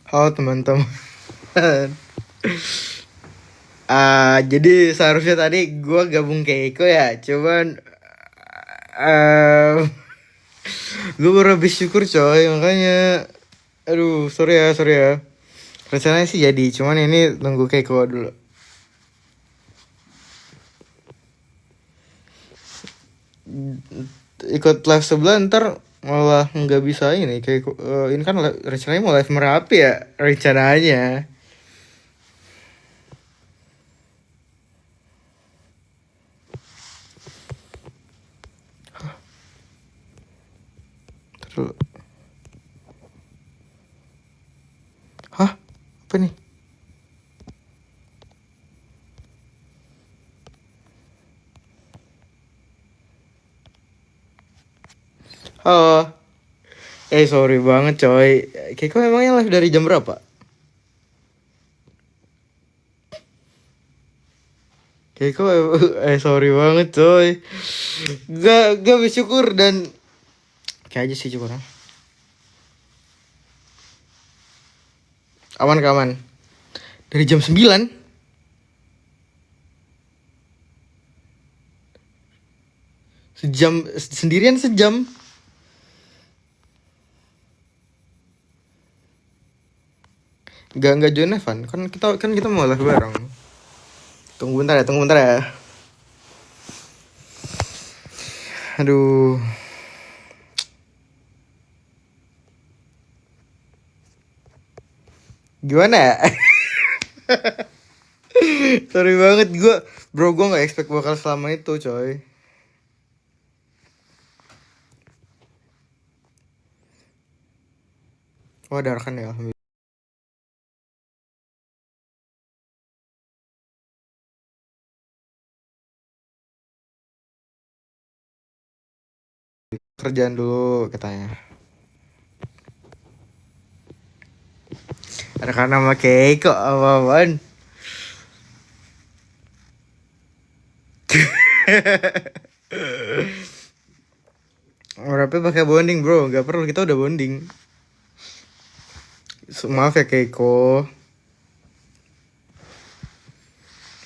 Halo teman-teman. Jadi seharusnya tadi gue gabung ke Eko ya. Cuman gue baru habis syukur coy. Makanya aduh sorry ya. Rencananya sih jadi. Cuman ini tunggu ke Eko dulu. Ikut live sebelah ntar malah nggak bisa ini kayak ini kan rencananya mau live Merapi ya rencananya. Terus, hah apa nih? Halo. Sorry banget coy. Keiko emangnya live dari jam berapa? Keiko sorry banget coy. Gak bersyukur dan kayak aja sih cukup. Aman. Dari jam 9 sejam sendirian sejam. Gak join Evan. Kan kita mau live bareng. Tunggu bentar ya. Aduh. Gimana ya? Sorry banget gue gak expect bakal selama itu coy. Wah darkan ya. Kerjaan dulu katanya. Ada karena sama Keiko apa-apaan. Rapnya pakai bonding bro, nggak perlu, kita udah bonding. Maaf ya Keiko.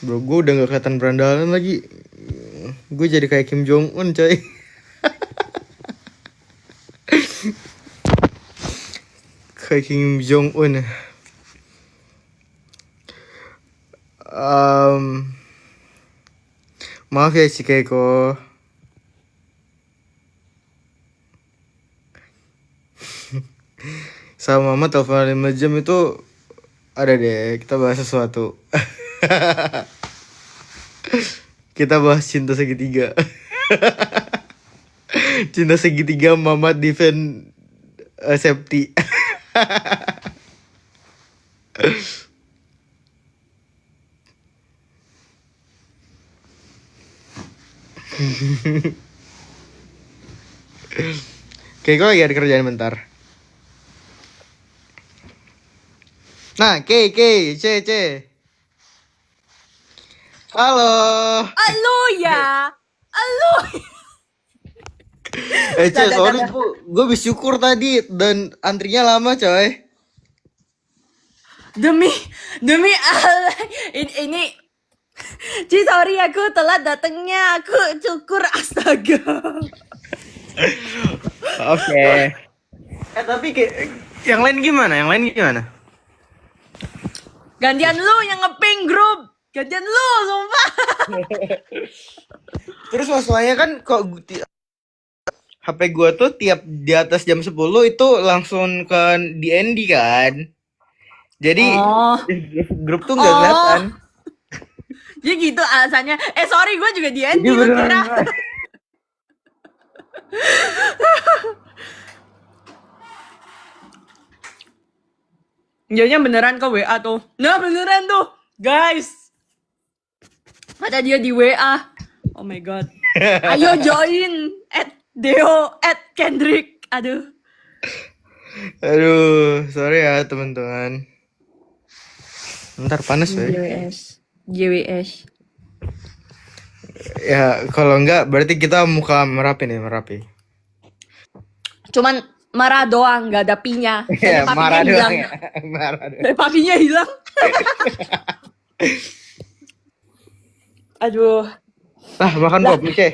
Bro, gue udah gak kelihatan berandalan lagi. Gue jadi kayak Kim Jong Un coy. Kayak Kim Jong Un. Maaf ya si Keiko. Sama mama telepon 5 jam itu ada deh, kita bahas sesuatu. Kita bahas cinta segitiga. Cinta segitiga Mama defend safety. Keiko lagi ada kerjaan bentar. Nah, C. Halo. Halo ya. Halo. Sorry gue bersyukur tadi dan antrinya lama coy. Demi Allah. Ini sorry aku telat datangnya. Aku syukur astaga. Oke. Tapi yang lain gimana? Gantian lu yang ngeping grup. Gantian lu sumpah. Terus masalahnya kan kok HP gue tuh tiap di atas jam 10 itu langsung ke DND kan. Jadi grup tuh gak kelihatan. Jadi gitu alasannya. Sorry gue juga DND lu kira. Jadinya beneran ke WA tuh. Nah beneran tuh guys. Ada dia di WA. Oh my god. Ayo join @Deo @Kendrick. Aduh, sorry ya teman-teman. Bentar panas ya. JWS. Ya kalau enggak berarti kita muka Merapi nih, Merapi. Cuman marah doang, nggak ada pinya. Ya, Dan papinya marah hilang. doang ya. Marah doang. Dan papinya hilang. Aduh. Makan Lah. pop mie, Ceh.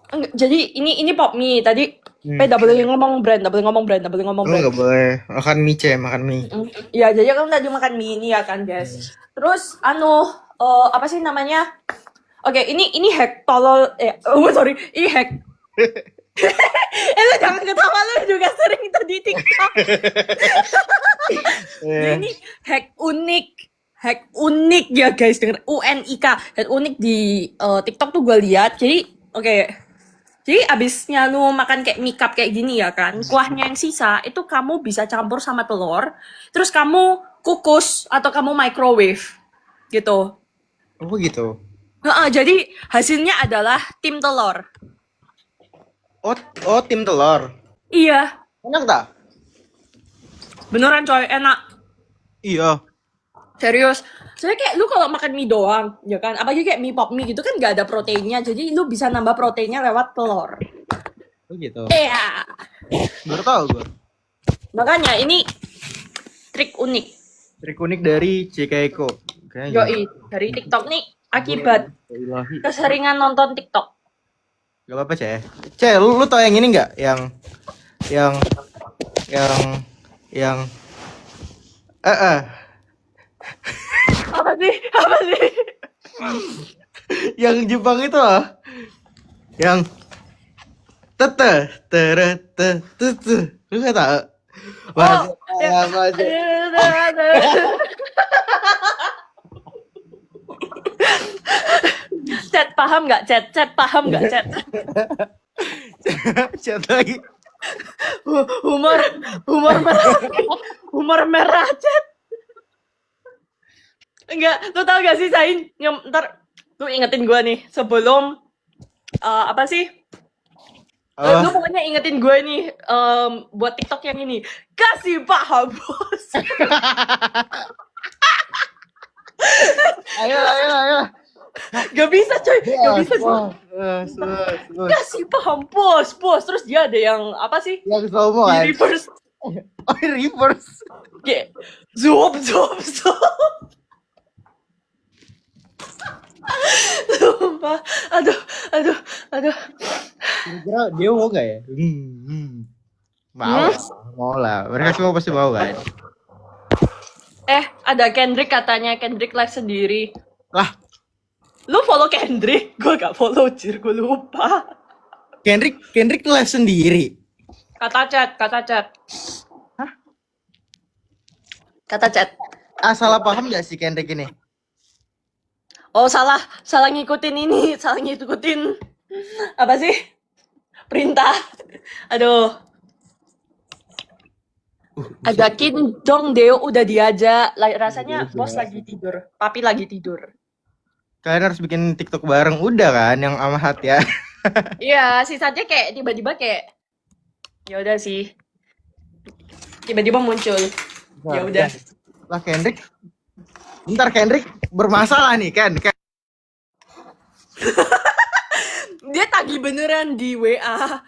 Enggak, jadi ini pop mie tadi. Udah boleh ngomong brand, udah boleh ngomong brand, udah boleh ngomong brand. Enggak boleh. Makan mie, Ceh, makan mie. Iya, jadi kamu tadi makan mie ini ya kan, guys. Terus apa sih namanya? Oke, ini hack tolol sorry, ini hack. Lu jangan ketawa, lu juga sering itu di TikTok. Jadi ini hack unik ya guys, denger UNIK, hack unik di TikTok tuh gue lihat. Jadi jadi abisnya lu makan kayak mie cup kayak gini ya kan, kuahnya yang sisa itu kamu bisa campur sama telur, terus kamu kukus atau kamu microwave gitu. Oh gitu. Jadi hasilnya adalah tim telur. Oh, tim telur. Iya, Enak tak? beneran coy, enak. Iya. Serius. Soalnya kayak lu kalau makan mie doang, ya kan, apalagi kayak mie pop mie gitu kan gak ada proteinnya, jadi lu bisa nambah proteinnya lewat telur. Oh gitu. Iya. Baru tahu gue. Makanya ini trik unik. Trik unik dari CKEko. Yoi, dari TikTok nih akibat Ilahi. keseringan nonton TikTok. Gak apa-apa, Ceh. Ceh, lu tau yang ini nggak? Yang Apa sih? Apa sih? yang Jepang itu loh. Yang tete. Lu nggak tahu? Chat paham nggak? Chat paham nggak? Chat. Chat lagi. Humor merah chat. Enggak, lu tau gak sih Sain? Ntar lu ingetin gue nih sebelum apa sih? Lu pokoknya ingetin gue nih buat TikTok yang ini. Kasih paham bos. Ayo. Gak bisa coy, gak bisa coy. Kasih paham bos. Terus dia ada yang apa sih? Yang slow-mo kan? Di reverse. Oh, reverse. Kayak zoom. Sumpah. Aduh. Kira-kira dia mau gak ya? Mau lah. Mereka semua pasti mau kan? Ada Kendrick katanya. Kendrick live sendiri. Lah, Lu follow Kendrick? Gue gak follow, gue lupa. Kendrick live sendiri. Kata chat. Hah? Kata chat. Salah paham gak sih Kendrick ini? Oh, salah ngikutin ini. Salah ngikutin. Apa sih? Perintah. Aduh. Ajakin dong Deo udah diajak. Rasanya bos lagi tidur. Papi lagi tidur. Kalian harus bikin TikTok bareng. Udah kan yang Amahat ya. Iya, sisanya kayak tiba-tiba kayak ya udah sih. Tiba-tiba muncul. Ya udah. Lah Kendrick. Bentar, Kendrick bermasalah nih kan. Dia tagih beneran di WA.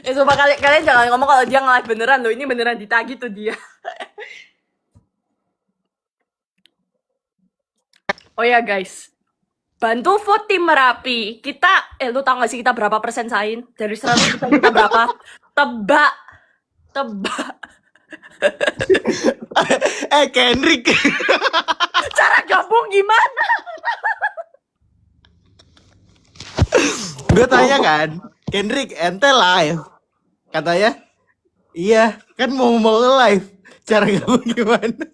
Sumpah kalian jangan ngomong kalau dia nge-live beneran loh. Ini beneran ditagih tuh dia. Oh ya guys. Bantu vote tim Merapi. Kita, lu tau gak sih kita berapa persen Sain? Dari 100 kita berapa? Tebak. Kendrick. Cara gabung gimana? Gue tanya kan, Kendrick ente live. Katanya, iya kan mau live. Cara gabung gimana?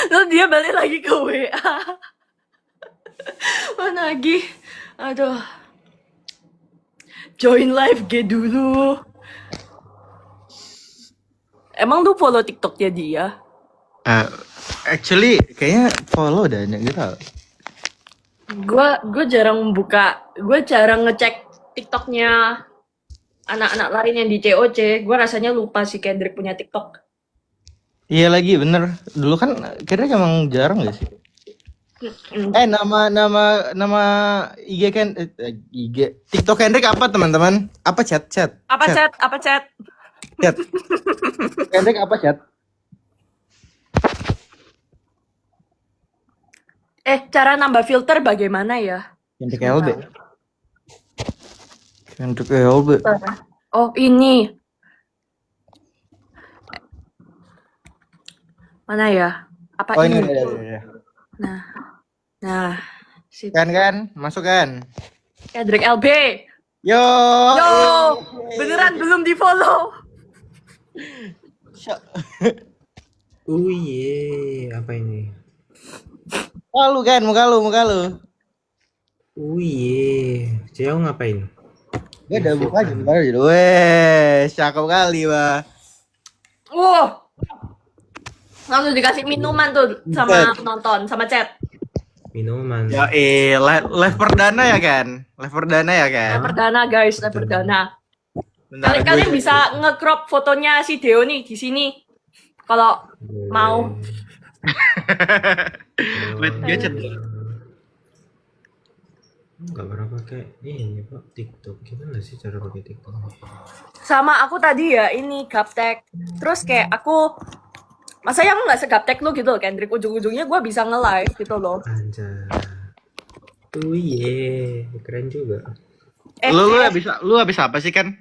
Terus dia balik lagi ke WA. Mana lagi? Aduh. Join live G dulu. Emang lu follow TikToknya dia? Actually kayaknya follow dah gitu. Gue jarang ngecek TikToknya anak-anak lain yang di COC. Gue rasanya lupa si Kendrick punya TikTok. Iya lagi bener. Dulu kan Kendrick emang jarang gak sih? Nama IG kan IG TikTok Kendrick apa teman-teman? Apa chat? Apa chat? Apa chat? Chat. Kendrick apa chat? Cara nambah filter bagaimana ya? Kendrick LB. Kendrick LB. Oh, ini. Mana ya? Apa Oh ini? ini ada. Nah. Sip. Kan, masuk kan? Kendrick LB. Yo. Beneran belum di-follow. Apa ini? Muka lu. Ciao ngapain? Dia ada buka aja. Weh, cakep kali, Bah. Langsung dikasih minuman tuh sama penonton, sama chat. Minuman. Ya live perdana ya kan? Live Perdana guys, perdana. Kalian bisa nge-crop fotonya si Deo nih di sini. Kalau mau. Wait, gadget. Gak pernah pakai ini Pak, TikTok. Gimana sih cara pakai TikTok? Sama aku tadi ya ini gaptek. Terus kayak aku masanya aku nggak segaptek lu gitu loh, Kendrick. Ujung-ujungnya gue bisa nge-live gitu loh. Anjay. Keren juga. Lu habis apa sih kan?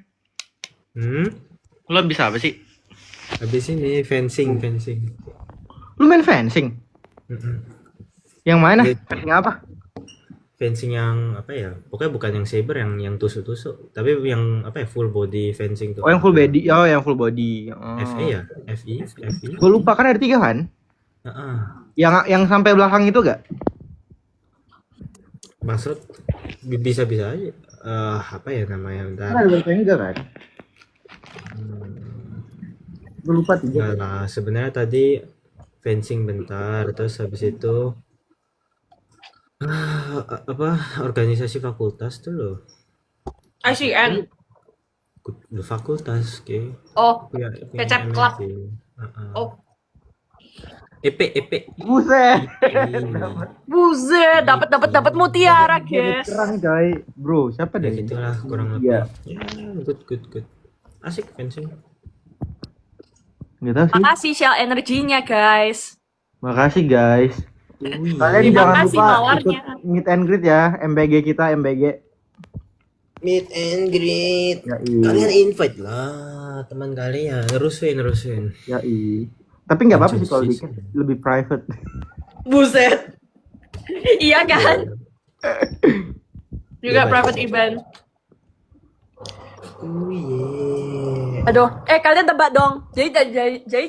Lu habis apa sih? Habis ini fencing. Lu main fencing? Yang mana? Fencing apa? Fencing yang apa ya? Pokoknya bukan yang saber, yang tusuk-tusuk, tapi yang apa ya, full body fencing tuh. Oh, yang full body. Oh, yang full body. Oh. FE ya? FI? Gue lupa kan ada 3 kan? Yang sampai belakang itu gak? Maksud bisa aja. Apa ya namanya? Bentar. Kan ada belakang enggak kan? Gue lupa 3. Enggak lah, sebenarnya tadi fencing bentar, terus habis itu apa organisasi fakultas tuh loh. ICN. Fakultas ke. Oh, Ya, Kecap Club. Oh. EP. Buset, dapat mutiara, guys. Kerang coy. Bro, siapa Ya deh? gitulah kurang lebih. Iya. Ya, good. Asik fencing. Enggak tahu sih. Makasih shell energinya, guys. Makasih guys. Kalian Terima jangan kasih lupa mawarnya. ikut meet and greet ya, MBG kita, MBG. Meet and greet. Ya, iya. Kalian invite lah teman kalian, nerusin. Ya Tapi nggak apa-apa sih kalau dikit, lebih private. Buset. Iya kan? Juga Iya, private event. Yeah. Aduh, kalian tebak dong. Jadi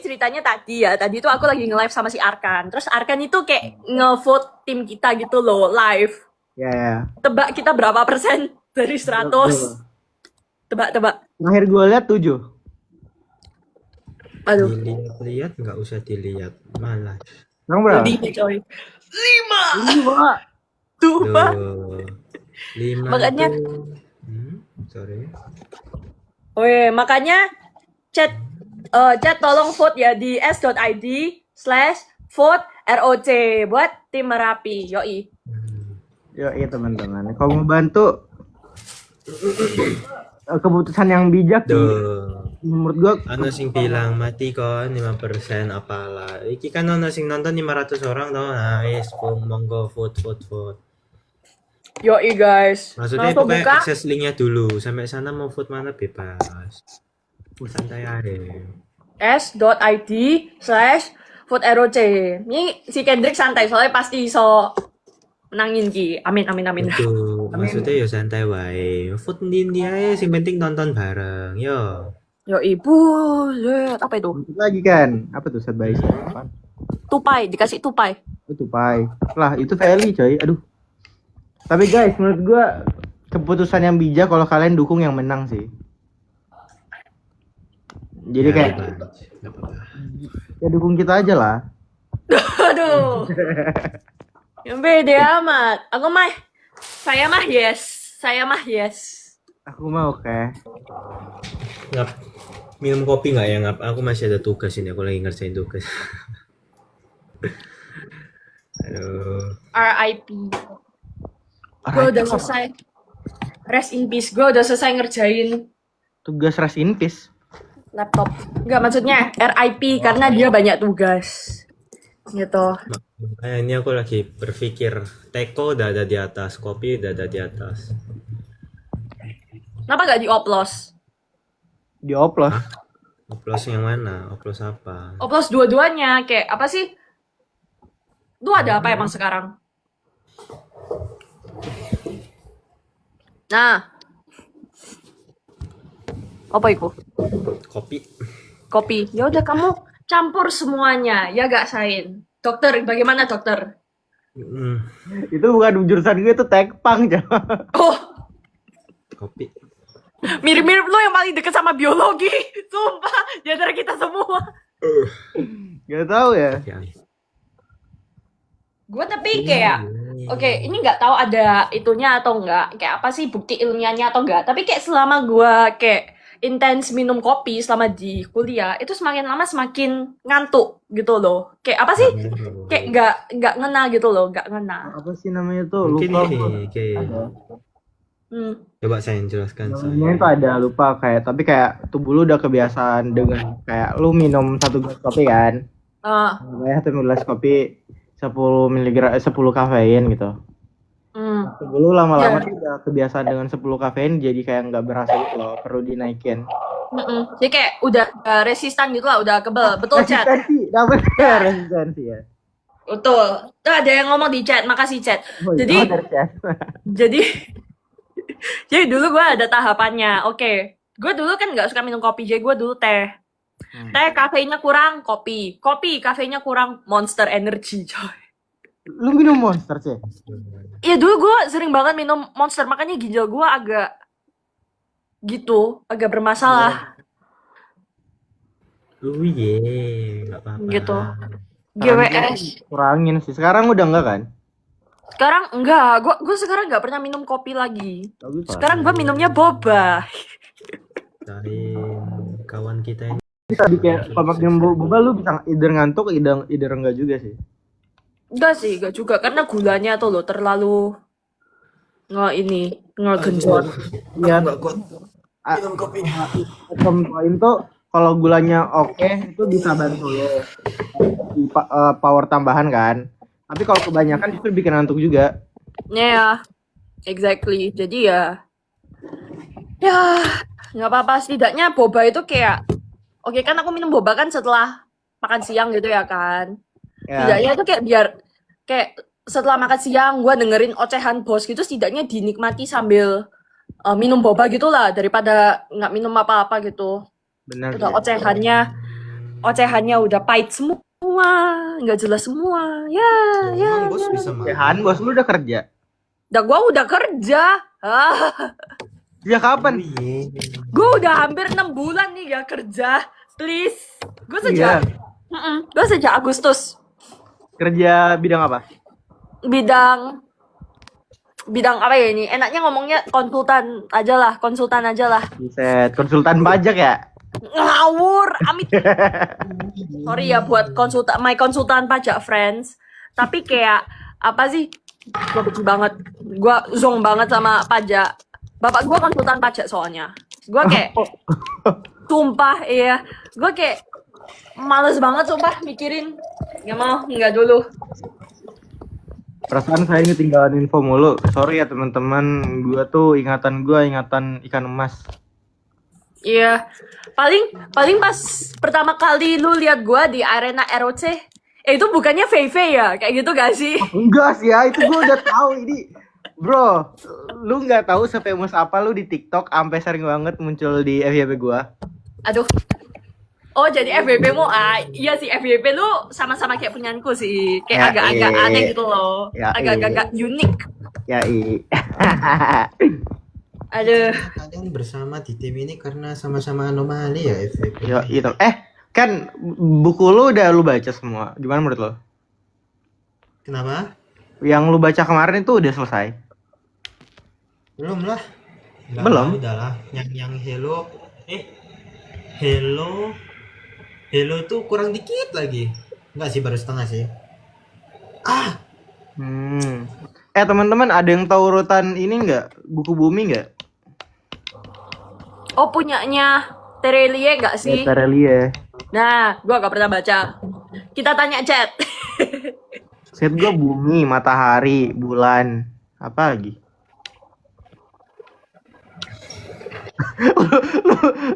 ceritanya tadi tuh aku lagi nge-live sama si Arkan. Terus Arkan itu kayak nge-vote tim kita gitu loh, live. Ya. Tebak kita berapa persen dari 100? Tebak. Terakhir gue lihat 7. Aduh. Dilihat nggak usah dilihat, malah. Yang berapa? 5 coy. 5. 5. Tuh, Pak. 5 Makanya tuh. Sorry. Makanya chat tolong vote ya di s.id/vote ROC buat tim Merapi. Yoi. Yoi teman-teman. Kalau mau bantu keputusan yang bijak Tuh. menurut gua Ano sing bilang mati kon 5% apalah. Iki kan ono sing nonton 500 orang tau. Nah, wis monggo vote. Yoi guys. Maksudnya Langsung pokoknya buka. akses linknya dulu. Sampai sana mau vote mana bebas. Santai aja. s.id/vote ROC. Ini si Kendrick santai soalnya pasti iso menangin ki. Amin. Itu maksudnya ya santai wae. Vote ndi ae sing penting nonton bareng. Yo. Yoi, buset. Apa itu? lagi kan. Apa tuh set by set? Tupai, dikasih tupai. Itu pai. Lah, itu Feli coy. Aduh. Tapi guys, menurut gua keputusan yang bijak kalau kalian dukung yang menang sih. Jadi kayak Nggak apa-apa. ya dukung kita aja lah. Aduh. Yang beda amat. Saya mah yes. Aku mau oke. Ngap, minum kopi nggak ya ngap? Aku masih ada tugas ini. Aku lagi ngerjain tugas. Aduh. RIP. Gue udah selesai. Rest in peace. Gue udah selesai ngerjain Tugas rest in peace. laptop. Enggak, maksudnya RIP karena dia banyak tugas. Gitu. Ini aku lagi berpikir, teko udah ada di atas, kopi udah ada di atas. Kenapa gak dioplos? Dioplos. Oplos yang mana? Oplos apa? Oplos dua-duanya. Kayak apa sih? Lu ada apa emang sekarang? Nah. Apa itu? Kopi. Kopi. Ya udah kamu campur semuanya. Ya gak, Sain? Dokter, bagaimana dokter? Itu bukan jurusan gue, itu tekpang, coba. Oh, Kopi. mirip-mirip lu yang paling deket sama biologi. Sumpah, di antara kita semua. Gak tahu ya. Ya. Gue tapi kayak, oke, ini nggak tahu ada itunya atau enggak. Kayak apa sih bukti ilmiahnya atau enggak. Tapi kayak selama gue kayak intens minum kopi selama di kuliah, itu semakin lama semakin ngantuk gitu loh. Kayak apa sih? Kayak nggak ngena gitu loh, nggak ngena. Apa sih namanya tuh? Mungkin Lupa. ini kayak coba saya jelaskan Namanya itu saya. ada, lupa kayak, tapi kayak tubuh lu udah kebiasaan dengan kayak lu minum 1 gelas kopi kan. Kayak 1 gelas kopi 10 miligram 10 kafein gitu. Tubuh lu lama-lama tuh udah kebiasaan dengan 10 kafein, jadi kayak nggak berasa gitu loh, perlu dinaikin. Jadi kayak udah resistan gitu lah, udah kebel. Betul, Chat? Resistensi, dapet ya resistensi ya. Betul. Tuh ada yang ngomong di chat, makasih chat. Jadi, dari chat. jadi, jadi dulu gue ada tahapannya. Oke, gue dulu kan nggak suka minum kopi, jadi gue dulu teh. Teh kafeinnya kurang, kopi. Kopi kafeinnya kurang, Monster Energy, coy. Lu minum Monster sih? Iya dulu gue sering banget minum Monster, makanya ginjal gue agak gitu, agak bermasalah. Nggak apa-apa. Gitu. GWS. Kurangin sih. Sekarang udah enggak kan? Sekarang enggak, gue sekarang nggak pernah minum kopi lagi. Bagus, Sekarang gue minumnya boba. Dari kawan kita ini. bisa kayak kalau minum boba lu bisa either ngantuk, either enggak juga sih. Enggak sih, enggak juga. Karena gulanya tuh loh terlalu ngegenjot. Iya. Nggak kuat. Minum kopi. Poin tuh kalau gulanya oke, itu bisa bantu lo power tambahan kan. Tapi kalau kebanyakan justru bikin ngantuk juga. Ya, exactly. Jadi ya nggak apa-apa. Setidaknya boba itu kayak, oke kan aku minum boba kan setelah makan siang gitu ya kan. Setidaknya itu kayak biar kayak setelah makan siang gue dengerin ocehan bos gitu, setidaknya dinikmati sambil minum boba gitulah daripada nggak minum apa-apa gitu. Benar. Udah ocehannya udah pahit semua, nggak jelas semua. Emang bos bisa Han, bos lu udah kerja? Gue udah kerja. Ya kapan? Gue udah hampir 6 bulan nih gak kerja. Please. Gue sejak Agustus. Kerja bidang apa? Bidang apa ya ini? Enaknya ngomongnya konsultan aja lah. Buset, konsultan pajak ya? Ngawur, amit. Sorry ya buat my konsultan pajak friends. Tapi kayak apa sih? Gue benci banget. Gue zong banget sama pajak. Bapak gue konsultan pajak soalnya. Gue kayak sumpah iya. Gue kayak males banget sumpah mikirin. Nggak dulu. Perasaan saya ketinggalan info mulu. Sorry ya teman-teman, ingatan ikan emas. Iya. Paling pas pertama kali lu lihat gue di arena ROC, itu bukannya Fei ya? Kayak gitu gak sih? Enggak sih ya, itu gue udah tahu ini. Bro, lu nggak tahu se-famous apa lu di TikTok sampai sering banget muncul di FYP gua. Aduh. Oh, jadi FYP mu iya sih FYP lu sama-sama kayak punyanku sih. Kayak agak-agak aneh gitu loh. Agak-agak unik. Ya, Aduh. Kalian bersama di tim ini karena sama-sama anomali ya FVP. Yo, itu. Kan buku lu udah lu baca semua. Gimana menurut lo? Kenapa? Yang lu baca kemarin itu udah selesai? Belum lah. Belum? Udah lah. Yang Hello tuh kurang dikit lagi. Enggak sih, baru setengah sih. Teman-teman ada yang tahu urutan ini nggak? Buku bumi nggak? Oh, punyanya Terelie nggak sih? Terelie. Nah, gua gak pernah baca. Kita tanya chat. Set gue bumi, matahari, bulan, apa lagi?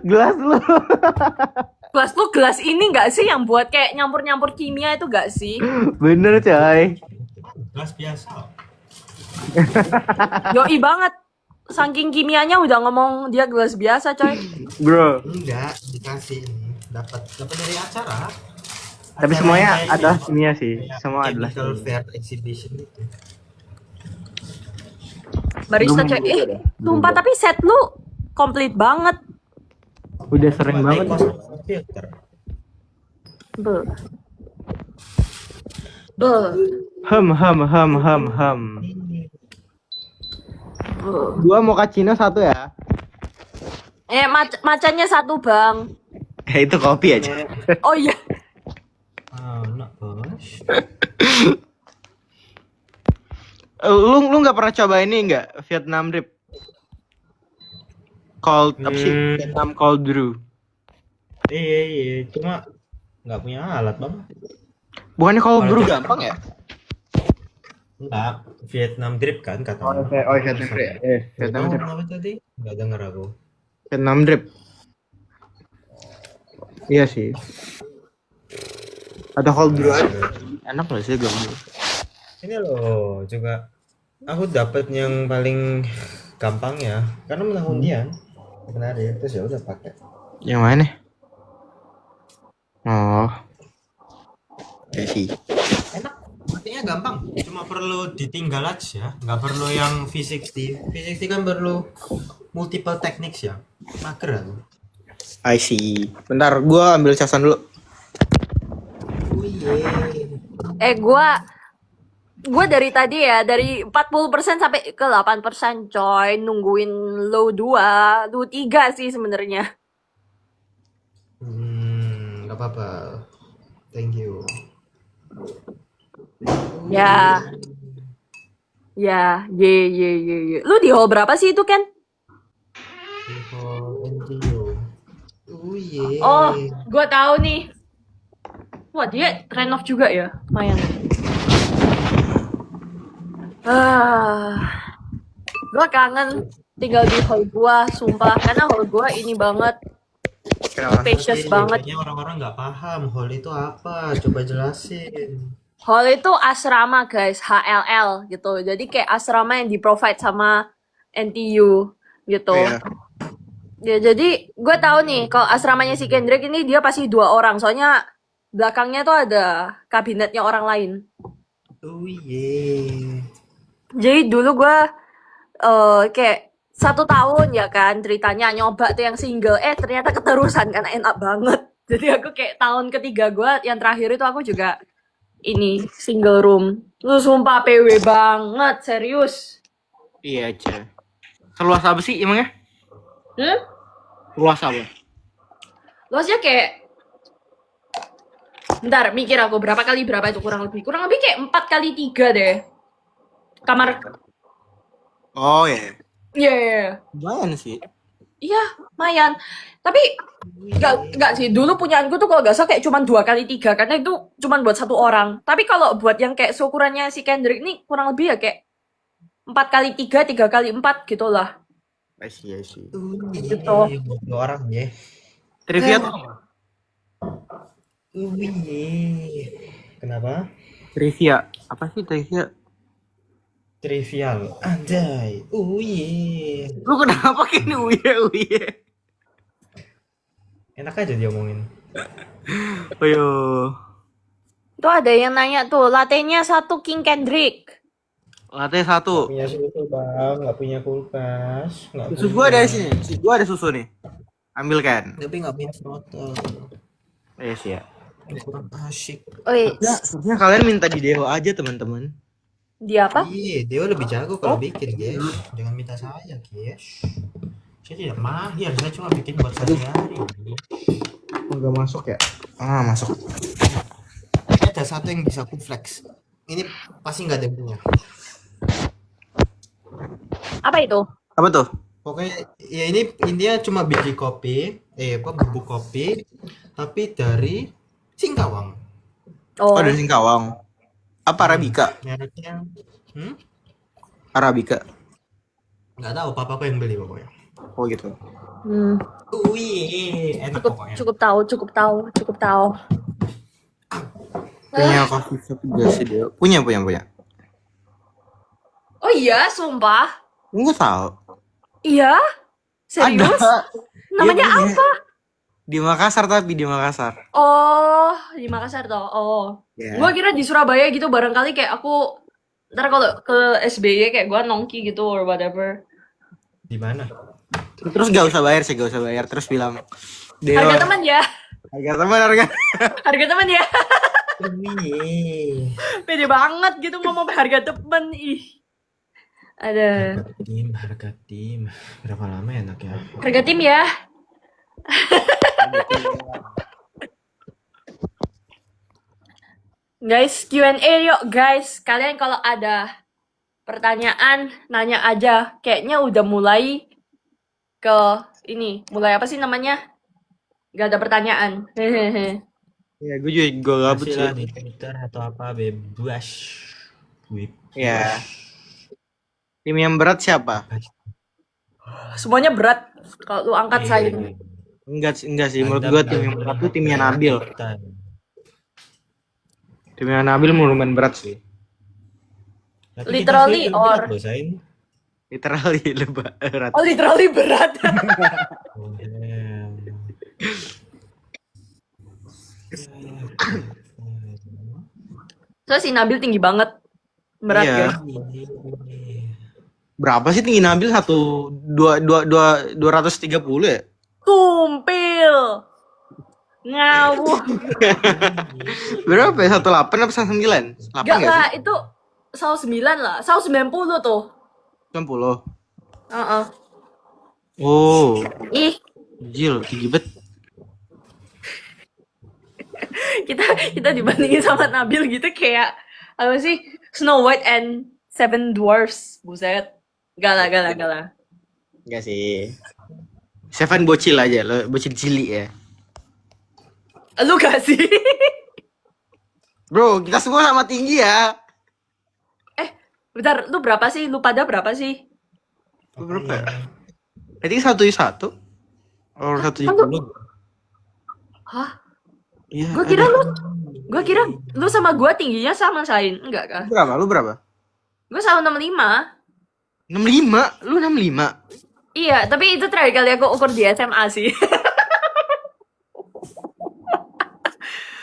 Gelas lu. Kelas lu gelas ini nggak sih yang buat kayak nyampur-nyampur kimia itu nggak sih? Bener coy. Kelas biasa. Yoi banget. Saking kimianya udah ngomong dia gelas biasa coy. Bro. Enggak, dikasih ini. Dapat dari acara. Tapi Acara semuanya yang kayak adalah ini, kimia sih. kayak Semua adalah chemical kimia. fair exhibition itu. Barista Belum coy. juga dah. Sumpah tapi set lu komplit banget. Udah sering banget. Filter. Be. Be. Gua mau cappuccino 1 ya. Macannya 1 bang. Itu kopi aja. Oh iya. Enak bos. Lu nggak pernah coba ini nggak? Vietnam drip. Cold apa sih? Vietnam cold brew. Iya. Cuma nggak punya alat bang. Bukannya cold brew Kalau gampang ya? Enggak. Vietnam drip kan katanya. Vietnam drip. Vietnam drip. Apa tadi? Nggak dengar aku. Vietnam drip. Iya sih. Atau cold brew aja. Enak loh sih gue. Ini loh juga aku dapat yang paling gampang ya karena menang undian benar ya terus ya udah pakai Yang mana? Oh. Ya sih. enak artinya gampang cuma perlu ditinggal aja nggak perlu yang V60 kan perlu multiple techniques ya mager aku. I see. Bentar, gua ambil casan dulu. Oh iya. Gue dari tadi ya, dari 40% sampai ke 8% coy, nungguin low 2, low 3 sih sebenarnya. Nggak apa-apa. Thank you. Ya. Ye. Lu di hall berapa sih itu, Ken? NGO. Oh iya. Oh, gue tahu nih. Wah, dia renov juga ya, lumayan. Gue kangen tinggal di hall gua, sumpah. Karena hall gua ini banget, spacious banget. Kayaknya orang-orang nggak paham hall itu apa. Coba jelasin. Hall itu asrama guys, HLL gitu. Jadi kayak asrama yang di-provide sama NTU gitu. Iya. Ya jadi gue tahu nih kalau asramanya si Kendrick ini dia pasti 2 orang. Soalnya belakangnya tuh ada kabinetnya orang lain. Oh iya. Jadi dulu gue kayak 1 tahun ya kan ceritanya nyoba tuh yang single. Ternyata keterusan karena enak banget. Jadi aku kayak tahun ketiga gue yang terakhir itu aku juga ini single room. Lu sumpah PW banget, serius. Iya aja. Seluas apa sih emangnya? Luas apa? Luasnya kayak bentar, mikir aku berapa kali berapa itu kurang lebih. Kurang lebih kayak 4 kali 3 deh. Kamar. Oh ya. Iya. Lumayan sih. Iya, lumayan. Tapi enggak sih. Dulu punyaanku tuh kalau nggak salah kayak cuma 2 kali 3 karena itu cuma buat 1 orang. Tapi kalau buat yang kayak seukurannya si Kendrick nih kurang lebih ya kayak 4 kali 3, 3 kali 4 gitu lah. I see. Gitu. 2 orang ya. Trivia tuh apa? Kenapa? Trivia. Apa sih trivia? Trivial. Anjay. Lu kenapa kini uye? Enak aja diomongin. Ayo. Tuh ada yang nanya tuh, latenya 1 King Kendrick. Latte 1. Punya susu bang, nggak punya kulkas. Susu gua ada sini. Gua ada susu nih. Ambil kan? Tapi nggak punya botol. Iya sih ya. Kurang asyik. Oi, Sebenarnya kalian minta di Dewa aja teman-teman. di apa? Iya, dia lebih jago kalau bikin, guys. Jangan minta saya, guys. Saya tidak mahir, saya cuma bikin buat sehari-hari. Enggak masuk ya? Ah, masuk. Ada satu yang bisa ku flex. ini pasti nggak ada punya. Apa itu? Apa tuh? Pokoknya ya ini intinya cuma biji kopi, bubuk kopi, tapi dari Singkawang. Oh, Oh, dari Singkawang. Apa Arabica? Mereknya, Arabica. nggak tahu, papaku yang beli pokoknya. Oh gitu. hmm. Wih, enak Cukup, pokoknya. cukup tahu. Punya coffee shop juga sih dia. Punya. Oh iya, sumpah. Enggak tahu. Iya? Serius? Ada. Namanya Dia punya. apa? Di Makassar tapi di Makassar. Oh, di Makassar toh. Oh. Ya. Gua kira di Surabaya gitu, barangkali kayak aku ntar kalau ke SBY kayak gua nongki gitu or whatever. Di mana? Terus gak usah bayar sih, gak usah bayar. Terus bilang, Deo, Harga teman ya. harga. Harga teman ya. Wih. Pede banget gitu ngomong harga teman. Ih. Ada Harga tim. Berapa lama enak ya? harga tim ya. Guys, Q&A yuk guys. Kalian kalau ada pertanyaan, nanya aja. Kayaknya udah mulai ke ini. Mulai apa sih namanya? Gak ada pertanyaan. Hehehe. Ya, gue gabut Kasih sih. lah di Twitter atau apa bebas. Ya. Tim yang berat siapa? Semuanya berat. Kalau lu angkat saya. Enggak sih, menurut gue tim yang berat tuh timnya Nabil. Timnya Nabil lumayan berat sih. Literally or Literally berat. oh literally berat. Soalnya si Nabil tinggi banget. Berat Iya. ya. Berapa sih tinggi Nabil? 230 ya? Tumpil. Ngawur. Berapa ya? 18 apa 19? 8 Gak enggak lah, sih? itu 109 lah. 190 tuh. 90. Heeh. Oh, Ih, Jil, tinggi bet. kita dibandingin sama Nabil gitu kayak apa sih? Snow White and Seven Dwarfs. Buset. Gak lah. Enggak sih. Seven bocil aja, lo bocil cilik ya. Lu gak sih? Bro, kita semua sama tinggi ya. Bentar, lu berapa sih? Lu pada berapa sih? Lu berapa ya? I think 171 or 170. Hah? Iya. Gua kira lu sama gua tingginya sama Sain. Enggak kah? Lu berapa? Gua 165. 65? Lu 65? Iya, tapi itu terakhir kali aku ukur di SMA sih.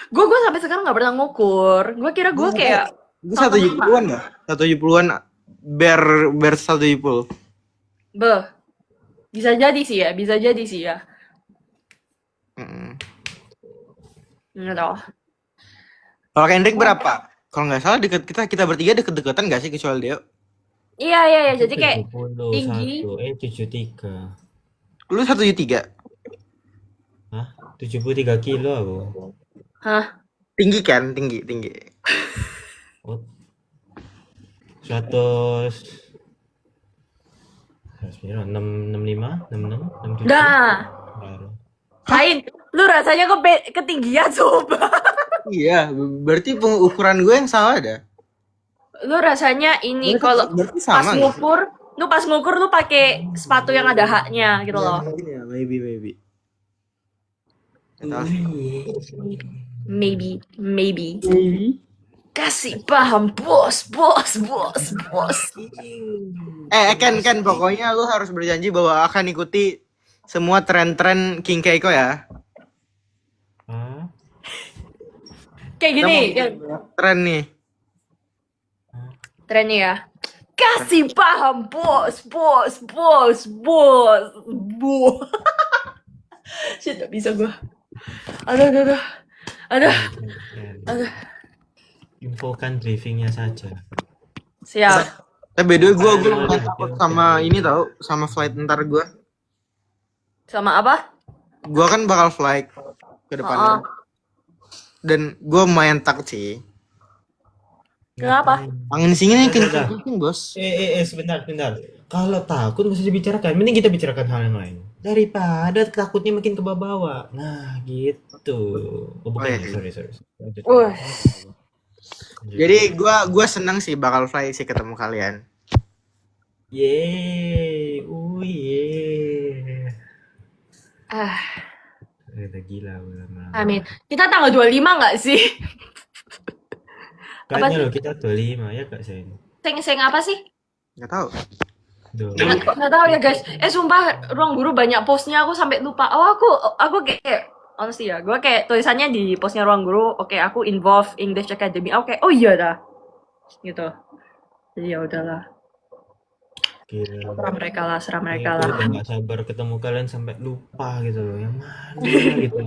Gue sampai sekarang nggak pernah ngukur. Gue kira gue kayak Gue 170-an ya? 170-an bear 170. beh. Bisa jadi sih ya. Nggak tahu. Kalau Kendrick berapa? Kalau nggak salah kita bertiga deket-deketan nggak sih kecuali Deo? Iya. Jadi kayak tinggi. 73. Lu 173? Hah? 73 kilo aku. Hah? Tinggi kan? Tinggi. Oh. 100 65, 66, 67. Nah, Sain, lu rasanya ketinggian coba. Iya, berarti pengukuran gue yang salah dah. Lu rasanya ini kalau berarti pas sama ngukur lu pakai sepatu yang ada haknya gitu loh. Ya, maybe. Maybe. Kasih paham, bos. Kan pokoknya lu harus berjanji bahwa akan ikuti semua tren-tren King Keiko ya. Hah? Kayak gini, Tren nih. trennya ya. Kasih paham, bos. Shit, gak bisa gue. Aduh. Infokan briefingnya saja. Siap. By the way, gue lumayan takut sama ini tau, sama flight ntar gue. Sama apa? Gue kan bakal flight ke depannya. Dan gue lumayan takut sih. Kenapa? Angin singinnya Udah. kenceng, Bos. Sebentar. Kalau takut nggak usah dibicarakan. Mending kita bicarakan hal yang lain. Daripada takutnya makin ke bawah. Nah, gitu. Oh, bukan iya ya, sih. sorry. Lanjut. Wah. Jadi gua seneng sih bakal fly sih ketemu kalian. Yeay, yeay. Ah, Udah gila, lama. amin. Kita tanggal 25 nggak sih? Apa Kayaknya sih? loh kita 25 ya Kak Sen. Seng apa sih? Nggak tahu. Duh. Nggak tahu ya guys. Sumpah ruang guru banyak postnya aku sampai lupa. Oh aku kayak honestly ya, gue kayak tulisannya di postnya ruang guru. Oke, aku involve English Academy. Oke, oh iya dah, gitu. Jadi ya udahlah. Gila. Serah mereka Aku lah. udah gak sabar ketemu kalian sampai lupa gitu loh. Yang mana gitu.